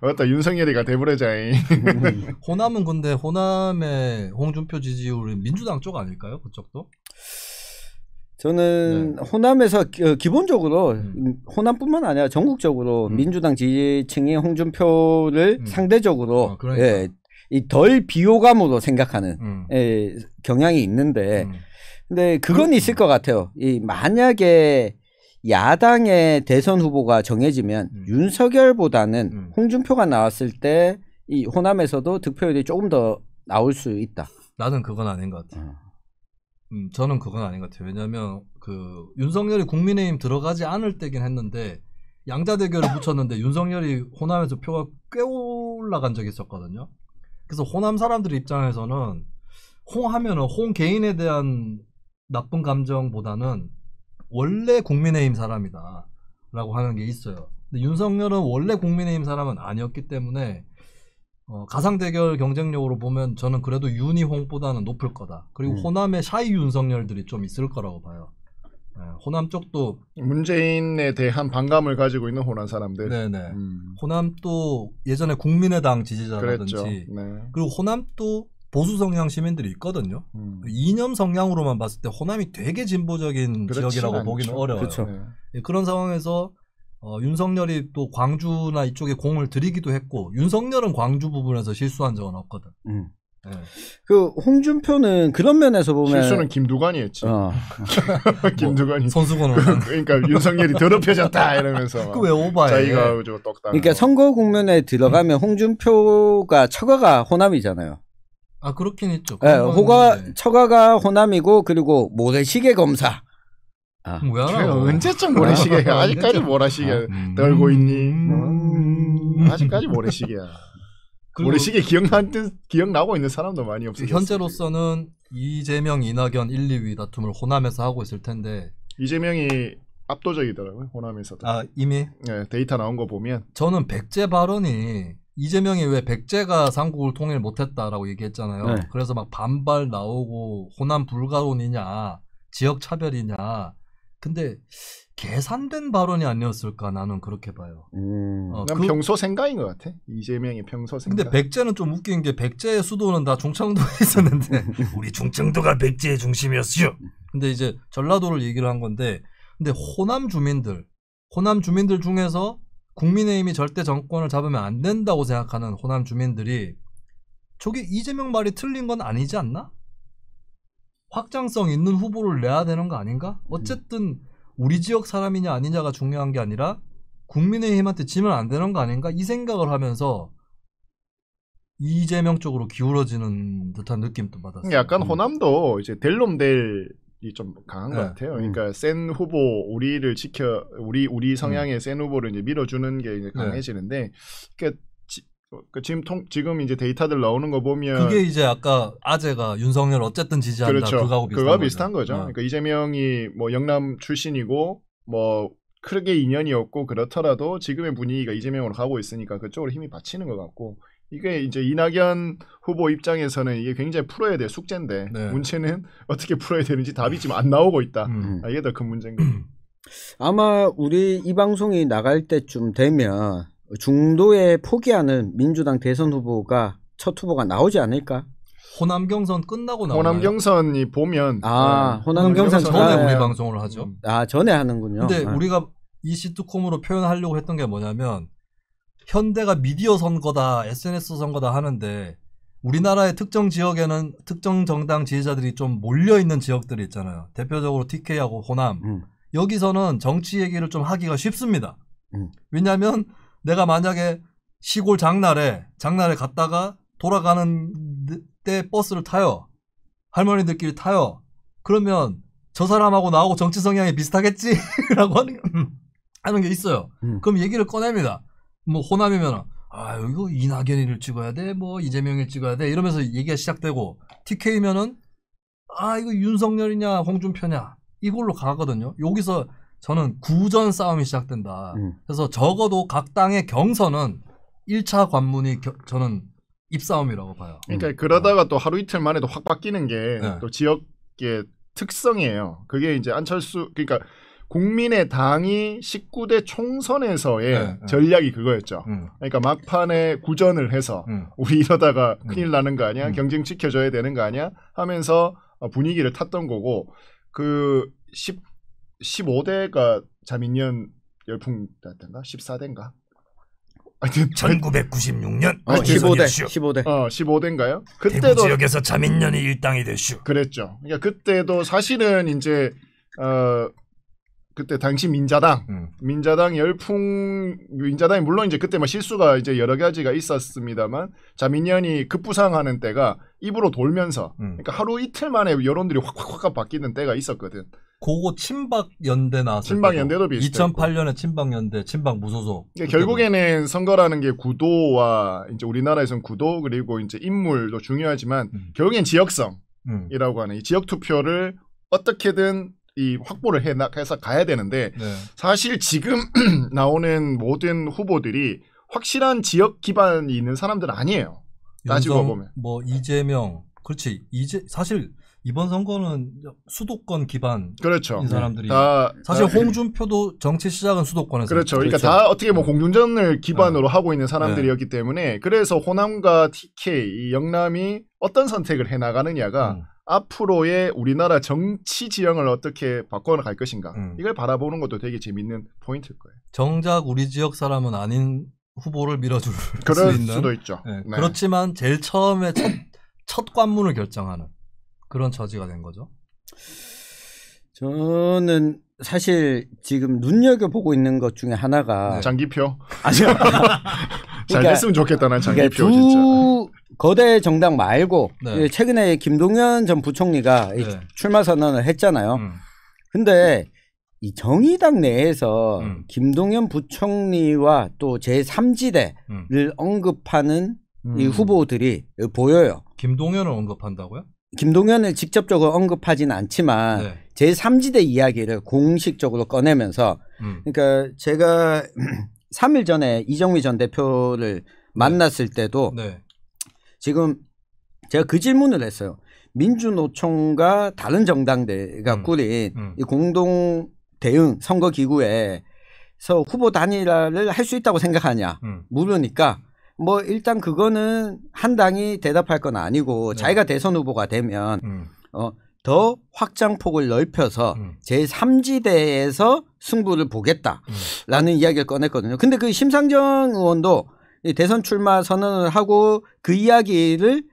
Speaker 2: 맞다. 윤석열이가 대부레자인.
Speaker 1: 호남은 근데 호남의 홍준표 지지율은 민주당 쪽 아닐까요? 그쪽도?
Speaker 3: 저는 호남에서 기본적으로 호남뿐만 아니라 전국적으로 민주당 지지층이 홍준표를 상대적으로 덜 비호감으로 생각하는 경향이 있는데 근데 그건 있을 것 같아요. 만약에 야당의 대선 후보가 정해지면 윤석열보다는 홍준표가 나왔을 때 이 호남에서도 득표율이 조금 더 나올 수 있다.
Speaker 1: 나는 그건 아닌 것 같아요. 저는 그건 아닌 것 같아요. 왜냐하면 그 윤석열이 국민의힘 들어가지 않을 때긴 했는데 양자 대결을 붙였는데 윤석열이 호남에서 표가 꽤 올라간 적이 있었거든요. 그래서 호남 사람들 입장에서는 홍하면은 홍 개인에 대한 나쁜 감정보다는 원래 국민의힘 사람이다 라고 하는 게 있어요. 근데 윤석열은 원래 국민의힘 사람은 아니었기 때문에 가상대결 경쟁력으로 보면 저는 그래도 윤희홍보다는 높을 거다. 그리고 호남에 샤이 윤석열들이 좀 있을 거라고 봐요. 호남 쪽도
Speaker 2: 문재인에 대한 반감을 가지고 있는 호남 사람들.
Speaker 1: 네네. 호남도 예전에 국민의당 지지자라든지 그리고 호남도 보수 성향 시민들이 있거든요. 이념 성향으로만 봤을 때 호남이 되게 진보적인 지역이라고 보기는 어려워요. 그런 상황에서 윤석열이 또 광주나 이쪽에 공을 들이기도 했고 윤석열은 광주 부분에서 실수한 적은 없거든. 네.
Speaker 3: 그 홍준표는 그런 면에서 보면
Speaker 2: 실수는 김두관이 했지. 김두관이
Speaker 1: 손수건으로
Speaker 2: 그러니까 윤석열이 더럽혀졌다 이러면서
Speaker 1: 그 왜 오바해?
Speaker 2: 자기가 저 떡당.
Speaker 3: 그러니까 선거 국면에 들어가면 홍준표가 처가가 호남이잖아요.
Speaker 1: 아 그렇긴 있죠.
Speaker 3: 네, 처가가 호남이고 그리고 모래시계 검사.
Speaker 1: 뭐야?
Speaker 2: 언제쯤 모래시계? 아직까지 모래시계 떨고 있니? 아직까지 모래시계야. 모래시계 기억나고 있는 사람도 많이 없어요.
Speaker 1: 현재로서는 이재명, 이낙연 1, 2위 다툼을 호남에서 하고 있을 텐데
Speaker 2: 이재명이 압도적이더라고요. 호남에서도.
Speaker 1: 아 이미?
Speaker 2: 네, 데이터 나온 거 보면
Speaker 1: 저는 백제 발언이 이재명이 왜 백제가 삼국을 통일 못했다라고 얘기했잖아요.
Speaker 3: 네.
Speaker 1: 그래서 막 반발 나오고 호남 불가론이냐 지역 차별이냐 근데 계산된 발언이 아니었을까 나는 그렇게 봐요.
Speaker 2: 난 평소 생각인 것 같아. 이재명의 평소 생각.
Speaker 1: 근데 백제는 좀 웃긴 게 백제의 수도는 다 충청도에 있었는데 우리 충청도가 백제의 중심이었죠. 근데 이제 전라도를 얘기를 한 건데 근데 호남 주민들 중에서 국민의힘이 절대 정권을 잡으면 안 된다고 생각하는 호남 주민들이 저게 이재명 말이 틀린 건 아니지 않나? 확장성 있는 후보를 내야 되는 거 아닌가? 어쨌든 우리 지역 사람이냐 아니냐가 중요한 게 아니라 국민의힘한테 지면 안 되는 거 아닌가? 이 생각을 하면서 이재명 쪽으로 기울어지는 듯한 느낌도 받았어요.
Speaker 2: 약간 호남도 이제 델롬델이 좀 강한 것 같아요. 그러니까 센 후보 우리를 지켜 우리 성향의 센 후보를 이제 밀어주는 게 이제 강해지는데 그러니까 지금 이제 데이터들 나오는 거 보면
Speaker 1: 그게 이제 아까 아재가 윤석열 어쨌든 지지한다
Speaker 2: 그렇죠.
Speaker 1: 그거하고
Speaker 2: 비슷한 거죠. 그러니까 이재명이 뭐 영남 출신이고 뭐 크게 인연이 없고 그렇더라도 지금의 분위기가 이재명으로 가고 있으니까 그쪽으로 힘이 받치는 것 같고 이게 이제 이낙연 후보 입장에서는 이게 굉장히 풀어야 될 숙제인데 문제는 어떻게 풀어야 되는지 답이 지금 안 나오고 있다. 이게 더 큰 문제인 거죠.
Speaker 3: 아마 우리 이 방송이 나갈 때쯤 되면 중도에 포기하는 민주당 대선 후보가 첫 후보가 나오지 않을까?
Speaker 1: 호남 경선 끝나고 나오나요?
Speaker 2: 호남 경선이 보면
Speaker 3: 호남 경선
Speaker 1: 전에 우리 방송을 하죠.
Speaker 3: 전에 하는군요.
Speaker 1: 근데 우리가 이 시트콤으로 표현하려고 했던 게 뭐냐면 현대가 미디어 선거다, SNS 선거다 하는데 우리나라의 특정 지역에는 특정 정당 지지자들이 좀 몰려있는 지역들이 있잖아요. 대표적으로 TK하고 호남. 여기서는 정치 얘기를 좀 하기가 쉽습니다. 왜냐하면 내가 만약에 시골 장날에 갔다가 돌아가는 때 버스를 타요. 할머니들끼리 타요. 그러면 저 사람하고 나하고 정치 성향이 비슷하겠지? 라고 하는 게 있어요. 그럼 얘기를 꺼냅니다. 뭐 호남이면 이거 이낙연이를 찍어야 돼, 뭐 이재명을 찍어야 돼 이러면서 얘기가 시작되고 TK면은 이거 윤석열이냐 홍준표냐 이걸로 가거든요. 여기서 저는 구전 싸움이 시작된다. 그래서 적어도 각 당의 경선은 1차 관문이 저는 입싸움이라고 봐요.
Speaker 2: 그러니까 그러다가 또 하루 이틀 만에도 확 바뀌는 게 또 지역의 특성이에요. 그게 이제 안철수 그러니까 국민의 당이 19대 총선에서의 전략이 그거였죠. 그러니까 막판에 구전을 해서 우리 이러다가 큰일 나는 거 아니야? 경쟁 지켜줘야 되는 거 아니야? 하면서 분위기를 탔던 거고 그 15대가 자민련 열풍이었던가? 14대인가?
Speaker 1: 1996년
Speaker 3: 15대
Speaker 2: 15대인가요?
Speaker 1: 그때도 대구 지역에서 자민련이 일당이 됐슈.
Speaker 2: 그랬죠. 그러니까 그때도 사실은 이제 그때 당시 민자당 열풍 민자당이 물론 이제 그때 뭐 실수가 이제 여러 가지가 있었습니다만 자민련이 급부상하는 때가 입으로 돌면서 그러니까 하루 이틀 만에 여론들이 확 바뀌는 때가 있었거든.
Speaker 1: 그거 친박연대 나왔을
Speaker 2: 친박연대도 비슷했고
Speaker 1: 2008년에 친박연대 친박 무소속.
Speaker 2: 그러니까 결국에는 선거라는 게 구도와 이제 우리나라에서는 구도 그리고 이제 인물도 중요하지만 결국엔 지역성이라고 하는 이 지역 투표를 어떻게든 이 확보를 해서 가야 되는데 사실 지금 나오는 모든 후보들이 확실한 지역 기반이 있는 사람들은 아니에요. 따지고 보면.
Speaker 1: 뭐 이재명 그렇지 사실 이번 선거는 수도권 기반인
Speaker 2: 그렇죠.
Speaker 1: 사람들이 사실 홍준표도 정치 시작은 수도권에서
Speaker 2: 그렇죠. 그러니까 다 어떻게 뭐 공중전을 기반으로 하고 있는 사람들이었기 때문에 그래서 호남과 TK 이 영남이 어떤 선택을 해나가느냐가 앞으로의 우리나라 정치 지형을 어떻게 바꿔나갈 것인가 이걸 바라보는 것도 되게 재밌는 포인트일 거예요.
Speaker 1: 정작 우리 지역 사람은 아닌 후보를 밀어줄
Speaker 2: 그럴
Speaker 1: 수 있는
Speaker 2: 수도 있죠.
Speaker 1: 네. 그렇지만 제일 처음에 첫 관문을 결정하는 그런 처지가 된 거죠.
Speaker 3: 저는 사실 지금 눈여겨보고 있는 것 중에 하나가
Speaker 2: 장기표.
Speaker 3: 아니요.
Speaker 2: 잘 됐으면 좋겠다. 난 장기표
Speaker 3: 두
Speaker 2: 진짜.
Speaker 3: 거대 정당 말고
Speaker 1: 네.
Speaker 3: 최근에 김동연 전 부총리가 출마 선언을 했잖아요. 근데 이 정의당 내에서 김동연 부총리와 또 제3지대를 언급하는 이 후보들이 보여요.
Speaker 1: 김동연을 언급한다고요?
Speaker 3: 김동연을 직접적으로 언급하지는 않지만 제3지대 이야기를 공식적으로 꺼내면서 그러니까 제가 3일 전에 이정미 전 대표를 만났을 때도 지금 제가 그 질문을 했어요. 민주노총과 다른 정당들과 꾸린 이 공동 대응 선거기구에서 후보 단일화를 할 수 있다고 생각하냐 물으니까 뭐 일단 그거는 한 당이 대답할 건 아니고 자기가 대선 후보가 되면 더 확장폭을 넓혀서 제3지대에서 승부를 보겠다라는 이야기를 꺼냈거든요. 근데 그 심상정 의원도 대선 출마 선언을 하고 그 이야기를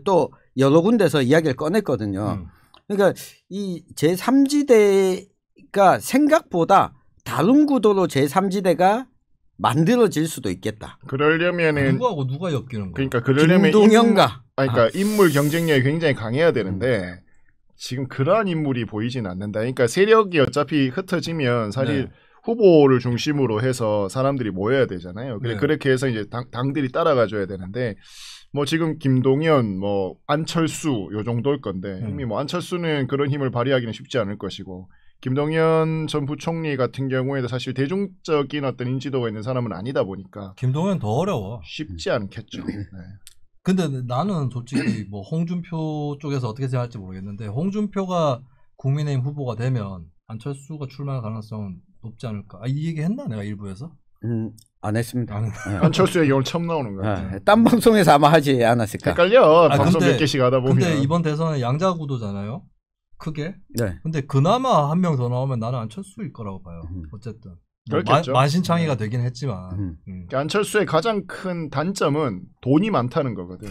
Speaker 3: 또 여러 군데서 이야기를 꺼냈거든요. 그러니까 이 제3지대가 생각보다 다른 구도로 제3지대가 만들어질 수도 있겠다.
Speaker 2: 그러려면은
Speaker 1: 누구하고 누가 엮이는 거야?
Speaker 2: 그러니까 그러려면
Speaker 3: 김동연과
Speaker 2: 그러니까 인물 경쟁력이 굉장히 강해야 되는데 지금 그러한 인물이 보이진 않는다. 그러니까 세력이 어차피 흩어지면 사실 후보를 중심으로 해서 사람들이 모여야 되잖아요. 그렇게 해서 이제 당들이 따라가줘야 되는데 뭐 지금 김동연, 뭐 안철수 요 정도일 건데 이미 뭐 안철수는 그런 힘을 발휘하기는 쉽지 않을 것이고 김동연 전 부총리 같은 경우에도 사실 대중적인 어떤 인지도가 있는 사람은 아니다 보니까
Speaker 1: 김동연 더 어려워.
Speaker 2: 쉽지 않겠죠. 네.
Speaker 1: 근데 나는 솔직히 뭐 홍준표 쪽에서 어떻게 생각할지 모르겠는데 홍준표가 국민의힘 후보가 되면 안철수가 출마할 가능성은 높지 않을까? 이 얘기 했나 내가 일부에서?
Speaker 3: 안 했습니다.
Speaker 2: 안철수의 경우 처음 나오는 거야.
Speaker 3: 딴 방송에서 아마 하지 않았을까?
Speaker 2: 헷갈려. 방송 몇 개씩 하다 보면.
Speaker 1: 근데 이번 대선은 양자 구도잖아요. 크게.
Speaker 3: 네.
Speaker 1: 근데 그나마 한 명 더 나오면 나는 안철수일 거라고 봐요. 어쨌든.
Speaker 2: 그렇겠죠.
Speaker 1: 만신창이가 되긴 했지만.
Speaker 2: 안철수의 가장 큰 단점은 돈이 많다는 거거든.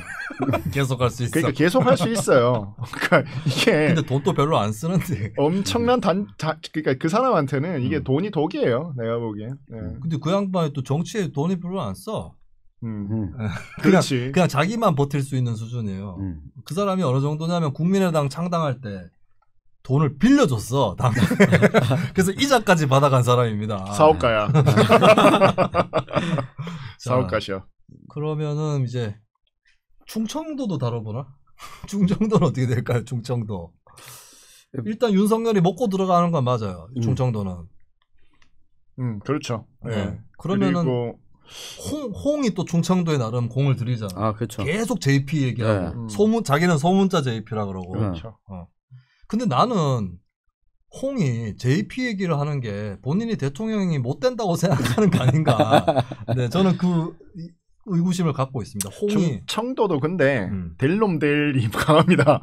Speaker 1: 계속 할 수 있어.
Speaker 2: 그러니까 계속 할 수 있어요. 그러니까 이게.
Speaker 1: 근데 돈도 별로 안 쓰는데.
Speaker 2: 엄청난 그러니까 그 사람한테는 이게 돈이 독이에요. 내가 보기엔. 네.
Speaker 1: 근데 그 양반이 또 정치에 돈이 별로 안 써.
Speaker 2: 그렇지.
Speaker 1: 그냥 자기만 버틸 수 있는 수준이에요. 그 사람이 어느 정도냐면 국민의당 창당할 때 돈을 빌려줬어. 그래서 이자까지 받아간 사람입니다.
Speaker 2: 사업가야. 사업가셔.
Speaker 1: 그러면은 이제 충청도도 다뤄보나? 충청도는 어떻게 될까요? 충청도. 일단 윤석열이 먹고 들어가는 건 맞아요. 충청도는.
Speaker 2: 그렇죠.
Speaker 1: 네. 그러면은
Speaker 2: 그리고
Speaker 1: 홍이 또 충청도에 나름 공을 들이잖아.
Speaker 3: 아, 그렇죠.
Speaker 1: 계속 JP 얘기하고 자기는 소문자 JP라 그러고.
Speaker 2: 그렇죠.
Speaker 1: 근데 나는 홍이 JP 얘기를 하는 게 본인이 대통령이 못 된다고 생각하는 거 아닌가. 네, 저는 그 의구심을 갖고 있습니다. 홍이
Speaker 2: 충청도도 근데 될 놈 될이 강합니다.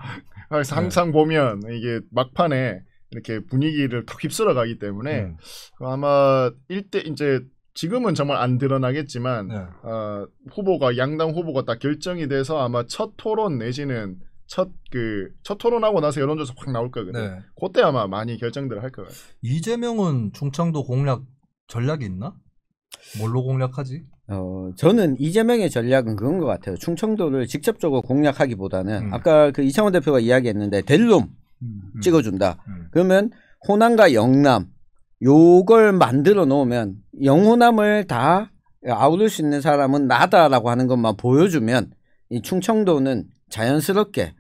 Speaker 2: 항상 보면 이게 막판에 이렇게 분위기를 탁 휩쓸어 가기 때문에 아마 이제 지금은 정말 안 드러나겠지만 후보가 양당 후보가 딱 결정이 돼서 아마 첫 토론 내지는 첫 토론하고 나서 여론조사 확 나올 거거든. 그때 아마 많이 결정들을 할 거예요.
Speaker 1: 이재명은 충청도 공략 전략이 있나? 뭘로 공략하지?
Speaker 3: 저는 이재명의 전략은 그런 것 같아요. 충청도를 직접적으로 공략하기보다는 아까 그 이창원 대표가 이야기했는데 델룸 찍어준다. 그러면 호남과 영남 요걸 만들어 놓으면 영호남을 다 아우를 수 있는 사람은 나다라고 하는 것만 보여주면 이 충청도는 자연스럽게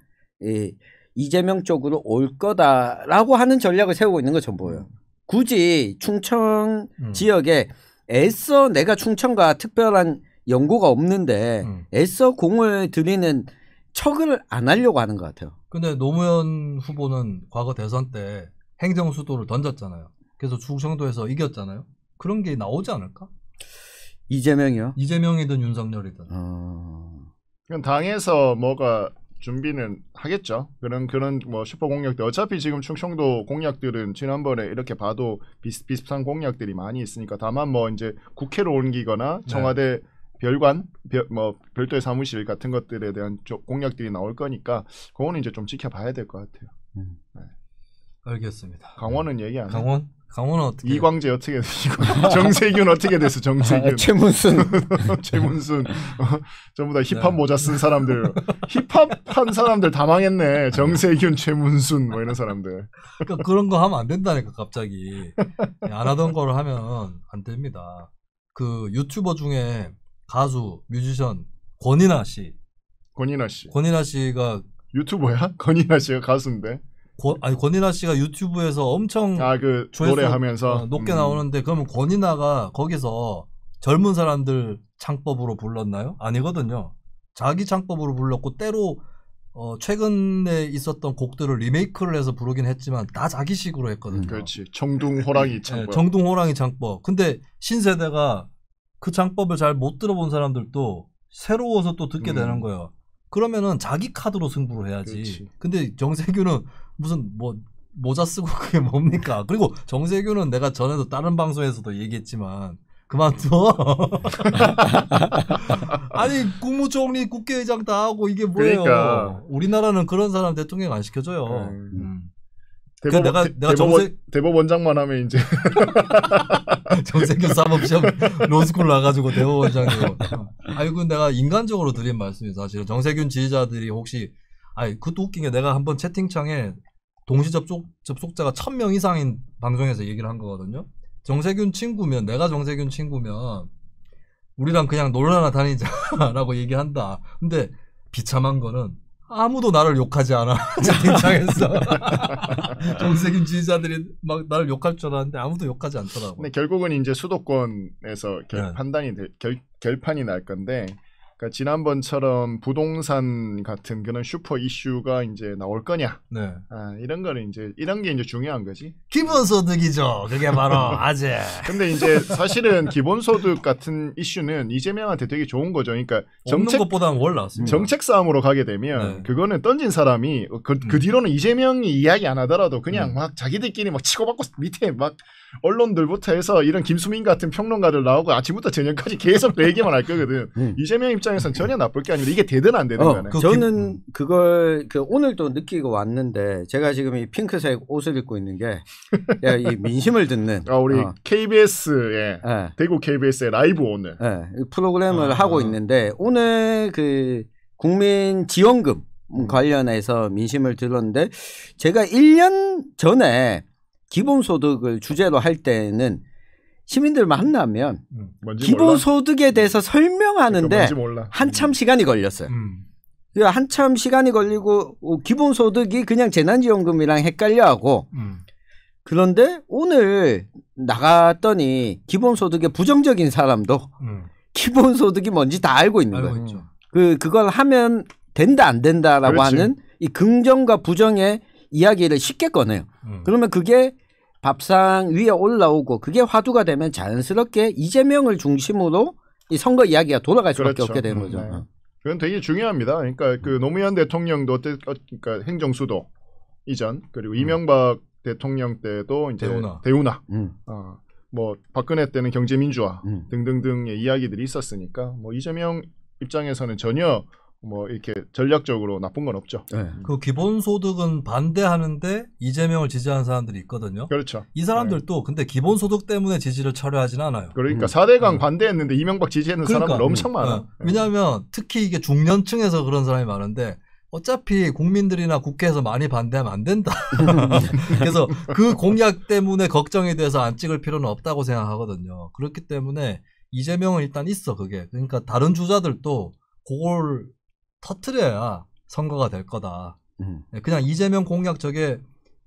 Speaker 3: 이재명 쪽으로 올 거다라고 하는 전략을 세우고 있는 것처럼 보여요. 굳이 충청 지역에 애써 내가 충청과 특별한 연고가 없는데 애써 공을 들이는 척을 안 하려고 하는 것 같아요.
Speaker 1: 근데 노무현 후보는 과거 대선 때 행정수도를 던졌잖아요. 그래서 충청도에서 이겼잖아요. 그런 게 나오지 않을까?
Speaker 3: 이재명이요?
Speaker 1: 이재명이든 윤석열이든.
Speaker 2: 그럼 당에서 뭐가 준비는 하겠죠. 그런 뭐 슈퍼 공약들. 어차피 지금 충청도 공약들은 지난번에 이렇게 봐도 비슷한 공약들이 많이 있으니까 다만 뭐 이제 국회로 옮기거나 청와대 별관, 별도의 사무실 같은 것들에 대한 공약들이 나올 거니까 그거는 이제 좀 지켜봐야 될 것 같아요.
Speaker 1: 네. 알겠습니다.
Speaker 2: 강원은 얘기 안 해.
Speaker 1: 강원은 어떻게?
Speaker 2: 이광재 어떻게 되시고 정세균 어떻게 됐어? 정세균.
Speaker 3: 최문순.
Speaker 2: 최문순. 전부 다 힙합 모자 쓴 사람들. 힙합한 사람들 다 망했네. 정세균, 최문순 뭐 이런 사람들.
Speaker 1: 그러니까 그런 거 하면 안 된다니까 갑자기. 안 하던 거를 하면 안 됩니다. 그 유튜버 중에 가수, 뮤지션 권이나 씨. 권이나 씨가
Speaker 2: 유튜버야? 권이나 씨가 가수인데.
Speaker 1: 권이나 씨가 유튜브에서 엄청
Speaker 2: 그 노래하면서
Speaker 1: 높게 나오는데 그러면 권이나가 거기서 젊은 사람들 창법으로 불렀나요? 아니거든요. 자기 창법으로 불렀고 때로 최근에 있었던 곡들을 리메이크를 해서 부르긴 했지만 다 자기식으로 했거든요.
Speaker 2: 그렇지. 정둥호랑이 창법.
Speaker 1: 네, 정둥호랑이 창법. 근데 신세대가 그 창법을 잘 못 들어본 사람들도 새로워서 또 듣게 되는 거예요. 그러면은 자기 카드로 승부를 해야지.
Speaker 2: 그렇지.
Speaker 1: 근데 정세균은 무슨 모자 쓰고 그게 뭡니까? 그리고 정세균은 내가 전에도 다른 방송에서도 얘기했지만 그만둬. 아니 국무총리 국회의장 다 하고 이게 뭐예요?
Speaker 2: 그러니까.
Speaker 1: 우리나라는 그런 사람 대통령 안 시켜줘요.
Speaker 2: 대법원장만 하면 이제
Speaker 1: 정세균 사법시험 로스쿨 나가지고 대법원장이고. 아이고 내가 인간적으로 드린 말씀이 사실은 정세균 지지자들이 혹시 그것도 웃긴 게 내가 한번 채팅창에 동시 접속자가 1000명 이상인 방송에서 얘기를 한 거거든요. 정세균 친구면 내가 정세균 친구면 우리랑 그냥 놀러나 다니자라고 얘기한다. 근데 비참한 거는 아무도 나를 욕하지 않아. 채팅창에서. 정세균 지지자들이 막 나를 욕할 줄 알았는데 아무도 욕하지 않더라고.
Speaker 2: 근데 결국은 이제 수도권에서 결판이 날 건데, 그러니까 지난번처럼 부동산 같은 그런 슈퍼 이슈가 이제 나올 거냐.
Speaker 1: 네.
Speaker 2: 이런 거는 이런 게 이제 중요한 거지.
Speaker 1: 기본소득이죠. 그게 바로 아재.
Speaker 2: 근데 이제 사실은 기본소득 같은 이슈는 이재명한테 되게 좋은 거죠. 그러니까
Speaker 1: 없는 것보다는 월 나왔습니다.
Speaker 2: 정책 싸움으로 가게 되면 그거는 던진 사람이 그 뒤로는 이재명이 이야기 안 하더라도 그냥 막 자기들끼리 막 치고받고 밑에 막 언론들부터 해서 이런 김수민 같은 평론가들 나오고 아침부터 저녁까지 계속 그 얘기만 할 거거든. 이재명 입장에선 전혀 나쁠 게 아니라 이게 되든 안 되든 간에.
Speaker 3: 저는 그걸 오늘도 느끼고 왔는데 제가 지금 이 핑크색 옷을 입고 있는 게 이 민심을 듣는
Speaker 2: 우리 KBS의 대구 KBS의 라이브 오늘
Speaker 3: 프로그램을 하고 있는데 오늘 그 국민 지원금 관련해서 민심을 들었는데 제가 1년 전에 기본소득을 주제로 할 때는 시민들 만나면 기본소득에 대해서 설명하는데 한참 시간이 걸렸어요. 한참 시간이 걸리고 기본소득이 그냥 재난지원금이랑 헷갈려하고 그런데 오늘 나갔더니 기본소득에 부정적인 사람도 기본소득이 뭔지 다 알고 있는 거예요. 그걸 하면 된다 안 된다라고
Speaker 2: 그렇지.
Speaker 3: 하는 이 긍정과 부정의 이야기를 쉽게 꺼내요. 그러면 그게 밥상 위에 올라오고 그게 화두가 되면 자연스럽게 이재명을 중심으로 이 선거 이야기가 돌아갈 수밖에 없게 되는 거죠.
Speaker 2: 그건 되게 중요합니다. 그러니까 그 노무현 대통령도 그러니까 행정수도 이전 그리고 이명박 대통령 때도 이제 대우나 뭐 박근혜 때는 경제민주화 등등등의 이야기들이 있었으니까 뭐 이재명 입장에서는 전혀 뭐 이렇게 전략적으로 나쁜 건 없죠.
Speaker 1: 그 기본소득은 반대하는데 이재명을 지지하는 사람들이 있거든요.
Speaker 2: 그렇죠.
Speaker 1: 이 사람들도 근데 기본소득 때문에 지지를 철회하진 않아요.
Speaker 2: 그러니까 4대강 반대했는데 이명박 지지하는 사람은 엄청 많아.
Speaker 1: 왜냐하면 특히 이게 중년층에서 그런 사람이 많은데 어차피 국민들이나 국회에서 많이 반대하면 안 된다. 그래서 그 공약 때문에 걱정이 돼서 안 찍을 필요는 없다고 생각하거든요. 그렇기 때문에 이재명은 일단 있어 그게. 그러니까 다른 주자들도 그걸 터트려야 선거가 될 거다. 그냥 이재명 공약 저게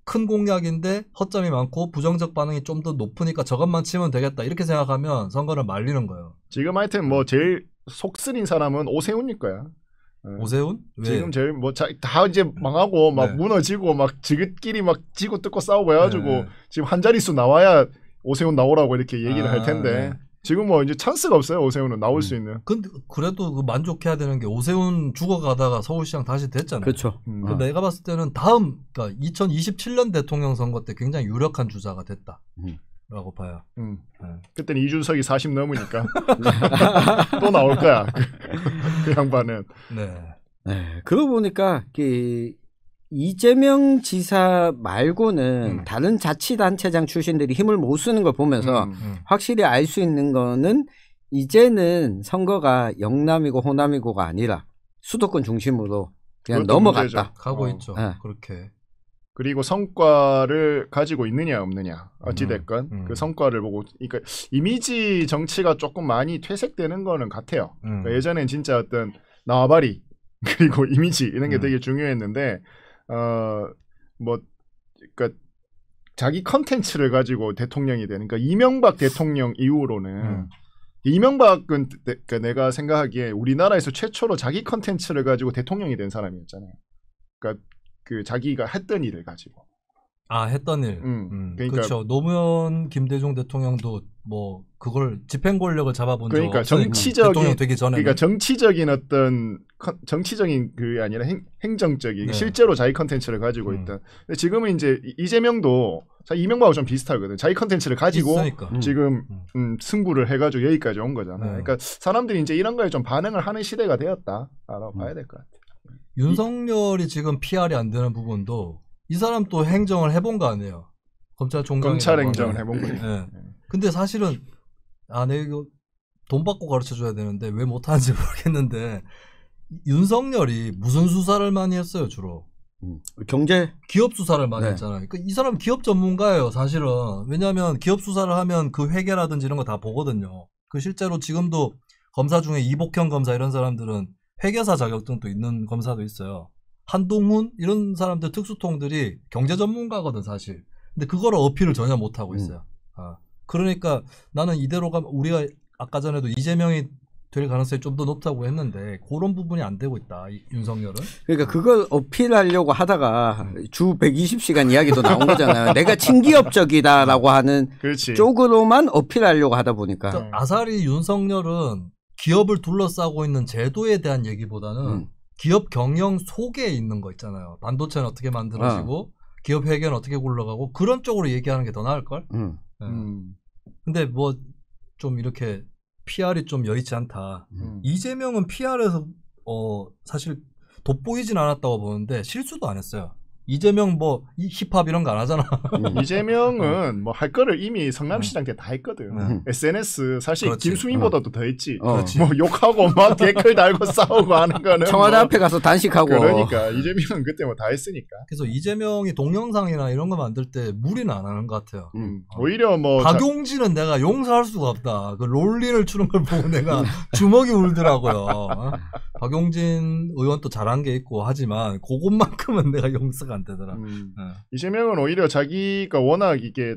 Speaker 1: 큰 공약인데 허점이 많고 부정적 반응이 좀 더 높으니까 저것만 치면 되겠다 이렇게 생각하면 선거를 말리는 거예요.
Speaker 2: 지금 하여튼 뭐 제일 속 쓰린 사람은 오세훈일 거야.
Speaker 1: 오세훈? 왜?
Speaker 2: 지금 제일 뭐 다 이제 망하고 막 무너지고 막 지긋끼리 막 지고 뜯고 싸우고 해가지고 지금 한 자릿수 나와야 오세훈 나오라고 이렇게 얘기를 할 텐데 지금 뭐 이제 찬스가 없어요. 오세훈은 나올 수 있는.
Speaker 1: 근데 그래도 그 만족해야 되는 게 오세훈 죽어가다가 서울시장 다시 됐잖아요.
Speaker 3: 그렇죠.
Speaker 1: 내가 봤을 때는 그러니까 2027년 대통령 선거 때 굉장히 유력한 주자가 됐다. 라고 봐요.
Speaker 2: 그때는 이준석이 40 넘으니까 또 나올 거야. 그 양반은.
Speaker 3: 네. 그러고 보니까 이재명 지사 말고는 다른 자치단체장 출신들이 힘을 못 쓰는 걸 보면서 확실히 알 수 있는 거는 이제는 선거가 영남이고 호남이고가 아니라 수도권 중심으로 그냥 넘어갔다.
Speaker 2: 문제죠.
Speaker 1: 가고 있죠. 그렇게.
Speaker 2: 그리고 성과를 가지고 있느냐 없느냐 어찌됐건 그 성과를 보고 그러니까 이미지 정치가 조금 많이 퇴색되는 거는 같아요. 그러니까 예전엔 진짜 어떤 나와바리 그리고 이미지 이런 게 되게 중요했는데 뭐 그러니까 자기 컨텐츠를 가지고 대통령이 되는 그러니까 이명박 대통령 이후로는 이명박은 그러니까 내가 생각하기에 우리나라에서 최초로 자기 컨텐츠를 가지고 대통령이 된 사람이었잖아요. 그러니까 그 자기가 했던 일을 가지고
Speaker 1: 했던 일.
Speaker 2: 그러니까
Speaker 1: 그렇죠. 노무현 김대중 대통령도 뭐 그걸 집행 권력을 잡아본 적
Speaker 2: 그러니까
Speaker 1: 없으니까
Speaker 2: 정치적인
Speaker 1: 대통령 되기 전에
Speaker 2: 그러니까 정치적인 어떤 정치적인 그게 아니라 행정적인 실제로 자기 컨텐츠를 가지고 있다. 근데 지금은 이제 이재명도 사실 이명박하고 좀 비슷하거든. 자기 컨텐츠를 가지고 있으니까. 지금 승부를 해가지고 여기까지 온 거잖아. 그러니까 사람들이 이제 이런 거에 좀 반응을 하는 시대가 되었다라고 봐야 될 것 같아.
Speaker 1: 윤석열이 지금 PR이 안 되는 부분도 이 사람 또 행정을 해본 거 아니에요. 검찰
Speaker 2: 행정을 해본 거예요.
Speaker 1: 네. 근데 사실은 내가 이거 돈 받고 가르쳐줘야 되는데 왜 못하는지 모르겠는데 윤석열이 무슨 수사를 많이 했어요 주로?
Speaker 3: 경제?
Speaker 1: 기업 수사를 많이 했잖아요. 그러니까 이 사람 기업 전문가예요 사실은. 왜냐하면 기업 수사를 하면 그 회계라든지 이런 거 다 보거든요. 그 실제로 지금도 검사 중에 이복형 검사 이런 사람들은 회계사 자격증도 있는 검사도 있어요. 한동훈 이런 사람들 특수통들이 경제 전문가거든 사실. 근데 그거를 어필을 전혀 못하고 있어요. 그러니까 나는 이대로 가면 우리가 아까 전에도 이재명이 될 가능성이 좀 더 높다고 했는데 그런 부분이 안 되고 있다. 윤석열은.
Speaker 3: 그러니까 그걸 어필하려고 하다가 주 120시간 이야기도 나온 거잖아요. 내가 친기업적이다라고 하는
Speaker 2: 그렇지.
Speaker 3: 쪽으로만 어필하려고 하다 보니까.
Speaker 1: 그러니까 아사리 윤석열은 기업을 둘러싸고 있는 제도에 대한 얘기보다는 기업 경영 속에 있는 거 있잖아요. 반도체는 어떻게 만들어지고 기업 회계는 어떻게 굴러가고 그런 쪽으로 얘기하는 게 더 나을걸? 근데 뭐 좀 이렇게 PR이 좀 여의치 않다. 이재명은 PR에서 사실 돋보이진 않았다고 보는데 실수도 안 했어요. 이재명 뭐 힙합 이런 거 안 하잖아.
Speaker 2: 이재명은 뭐 할 거를 이미 성남시장 때 다 했거든. SNS 사실
Speaker 1: 그렇지.
Speaker 2: 김수민보다도 더 했지. 뭐 욕하고 막 댓글 달고 싸우고 하는 거는
Speaker 3: 청와대 앞에 가서 단식하고.
Speaker 2: 그러니까 이재명은 그때 뭐 다 했으니까.
Speaker 1: 그래서 이재명이 동영상이나 이런 거 만들 때 무리는 안 하는 것 같아요.
Speaker 2: 오히려 뭐
Speaker 1: 박용진은 내가 용서할 수가 없다. 그 롤린을 추는 걸 보고 내가 주먹이 울더라고요. 박용진 의원도 잘한 게 있고 하지만 그것만큼은 내가 용서가 안 되더라.
Speaker 2: 이재명은 오히려 자기가 워낙 이게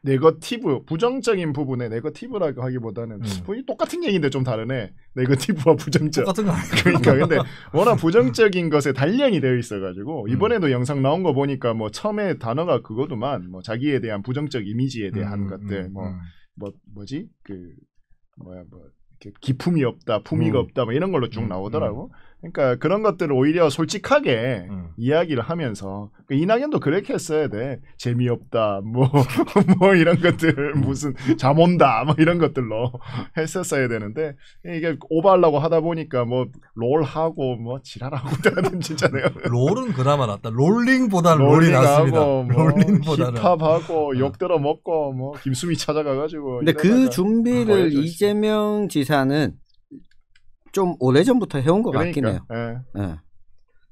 Speaker 2: 네거티브 부정적인 부분에 네거티브라고 하기보다는 똑같은 얘기인데 좀 다르네. 네거티브와 부정적.
Speaker 1: 똑같은 거
Speaker 2: 그러니까 근데 워낙 부정적인 것에 단련이 되어 있어가지고 이번에도 영상 나온 거 보니까 뭐 처음에 단어가 그거도만 뭐 자기에 대한 부정적 이미지에 대한 것들 뭐지 뭐 이렇게 기품이 없다, 품위가 없다, 뭐 이런 걸로 쭉 나오더라고. 그러니까 그런 것들을 오히려 솔직하게 이야기를 하면서 이낙연도 그렇게 했어야 돼. 재미없다, 뭐 이런 것들 무슨 잠 온다, 뭐 이런 것들로 했었어야 되는데 이게 오버하려고 하다 보니까 뭐 롤하고 뭐 지랄하고 하든 진짜 내가
Speaker 1: 롤은 그나마 낫다. 롤링보다는 롤이 낫습니다.
Speaker 2: 뭐 롤링보다는 힙합하고 욕 들어 먹고 뭐 김수미 찾아가가지고.
Speaker 3: 근데 그 준비를 이재명 지사는 좀 오래전부터 해온 것 같긴 해요. 네.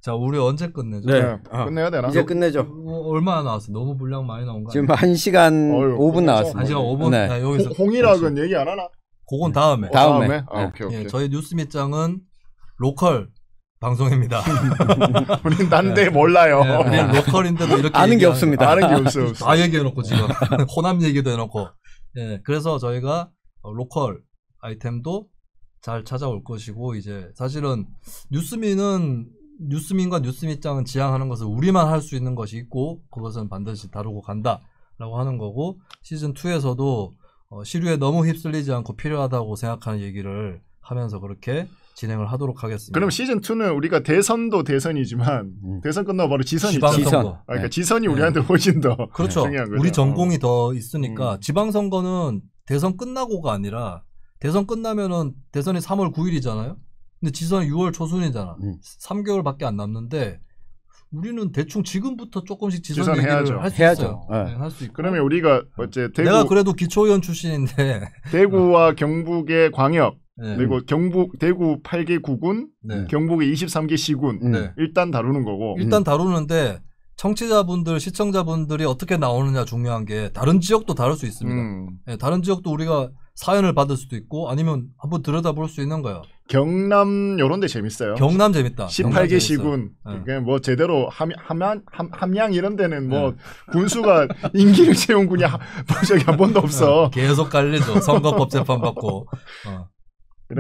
Speaker 1: 자, 우리 언제 끝내죠?
Speaker 2: 네. 끝내야 되나?
Speaker 3: 이제 끝내죠.
Speaker 1: 얼마나 나왔어? 너무 분량 많이 나온 거 아니야?
Speaker 3: 지금 1시간 5분 나왔습니다.
Speaker 1: 1시간 5분?
Speaker 3: 네.
Speaker 1: 네, 여기서
Speaker 2: 홍일학은 얘기 안 하나?
Speaker 1: 그건 다음에.
Speaker 2: 오케이.
Speaker 1: 예, 저희 뉴스 밑장은 로컬 방송입니다.
Speaker 2: 우린 난데 몰라요.
Speaker 1: 네, 우리는 로컬인데도 이렇게
Speaker 3: 아는 게 없습니다.
Speaker 2: 아는 게 없어요.
Speaker 1: 다 얘기해놓고 지금 호남 얘기도 해놓고. 예, 그래서 저희가 로컬 아이템도 잘 찾아올 것이고 이제 사실은 뉴스민과 뉴스밑장은 지향하는 것을 우리만 할 수 있는 것이 있고 그것은 반드시 다루고 간다라고 하는 거고 시즌2에서도 시류에 너무 휩쓸리지 않고 필요하다고 생각하는 얘기를 하면서 그렇게 진행을 하도록 하겠습니다.
Speaker 2: 그럼 시즌 2는 우리가 대선도 대선이지만 대선 끝나고 바로 지선이 있죠. 그러니까 지선이 우리한테 훨씬 더
Speaker 1: 그렇죠.
Speaker 2: 중요한 거죠.
Speaker 1: 우리 전공이 더 있으니까 지방선거는 대선 끝나고가 아니라 대선 끝나면은 대선이 3월 9일이잖아요. 근데 지선이 6월 초순이잖아. 3개월밖에 안 남는데 우리는 대충 지금부터 조금씩 지선 얘기를 할 수 있어요. 네, 할 수 있고.
Speaker 2: 그러면 우리가 어째 대구
Speaker 1: 내가 그래도 기초의원 출신인데
Speaker 2: 대구와 경북의 광역 그리고 경북 대구 8개 구군, 경북의 23개 시군 일단 다루는 거고.
Speaker 1: 일단 다루는데 청취자분들, 시청자분들이 어떻게 나오느냐 중요한 게 다른 지역도 다룰 수 있습니다. 네, 다른 지역도 우리가 사연을 받을 수도 있고 아니면 한번 들여다볼 수 있는 거예요.
Speaker 2: 경남 요런 데 재밌어요.
Speaker 1: 경남 재밌다.
Speaker 2: 18개 시군. 그러니까 뭐 제대로 함양 이런 데는 뭐 군수가 임기를 채운 군이 저기 한 번도 없어.
Speaker 1: 계속 갈리죠. 선거법 재판 받고.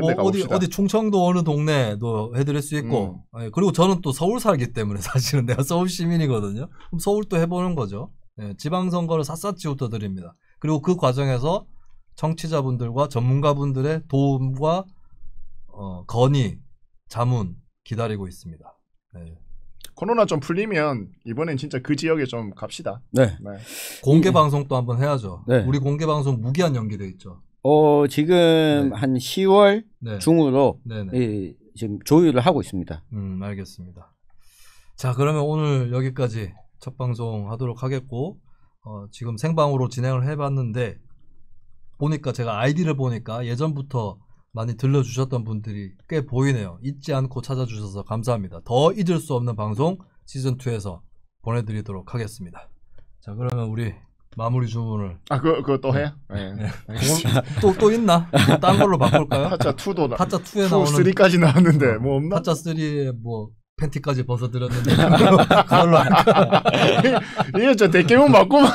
Speaker 1: 뭐 어디 충청도 어느 동네도 해드릴 수 있고 그리고 저는 또 서울 살기 때문에 사실은 내가 서울 시민이거든요. 그럼 서울 또 해보는 거죠. 지방선거를 샅샅이 훑어드립니다. 그리고 그 과정에서 청취자분들과 전문가분들의 도움과 건의, 자문 기다리고 있습니다. 네.
Speaker 2: 코로나 좀 풀리면 이번엔 진짜 그 지역에 좀 갑시다.
Speaker 3: 네.
Speaker 1: 공개 방송도 한번 해야죠. 우리 공개 방송 무기한 연기돼 있죠.
Speaker 3: 지금 한 10월 중으로 지금 조율을 하고 있습니다.
Speaker 1: 알겠습니다. 자, 그러면 오늘 여기까지 첫 방송 하도록 하겠고 지금 생방으로 진행을 해봤는데 보니까 제가 아이디를 보니까 예전부터 많이 들려주셨던 분들이 꽤 보이네요. 잊지 않고 찾아주셔서 감사합니다. 더 잊을 수 없는 방송 시즌2에서 보내드리도록 하겠습니다. 자, 그러면 우리 마무리 주문을.
Speaker 2: 그거 또 해?
Speaker 1: 또 있나? 딴 걸로 바꿀까요?
Speaker 2: 타짜 2도
Speaker 1: 타짜 2에 나오는
Speaker 2: 3까지 나왔는데 뭐 없나?
Speaker 1: 타짜 3에 뭐 팬티까지 벗어드렸는데 그걸로 할까?
Speaker 2: 이게 저 대깨문 맞구만.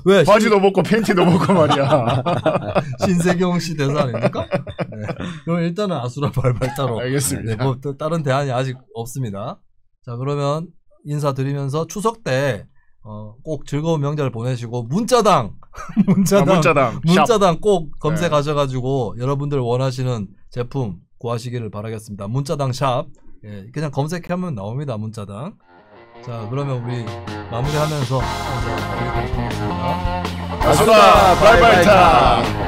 Speaker 1: 왜?
Speaker 2: 바지도 벗고 팬티도 벗고 말이야.
Speaker 1: 신세경 씨 대사 아닙니까? 네. 그럼 일단은 아수라 발발타로.
Speaker 2: 알겠습니다.
Speaker 1: 뭐 또 다른 대안이 아직 없습니다. 자, 그러면 인사드리면서 추석 때 꼭 즐거운 명절 보내시고 문자당 꼭 검색하셔가지고 여러분들 원하시는 제품 구하시기를 바라겠습니다. 문자당 샵 그냥 검색하면 나옵니다. 문자당. 자, 그러면 우리 마무리하면서 인사드리도록 하겠습니다.
Speaker 2: 아수라 발발타.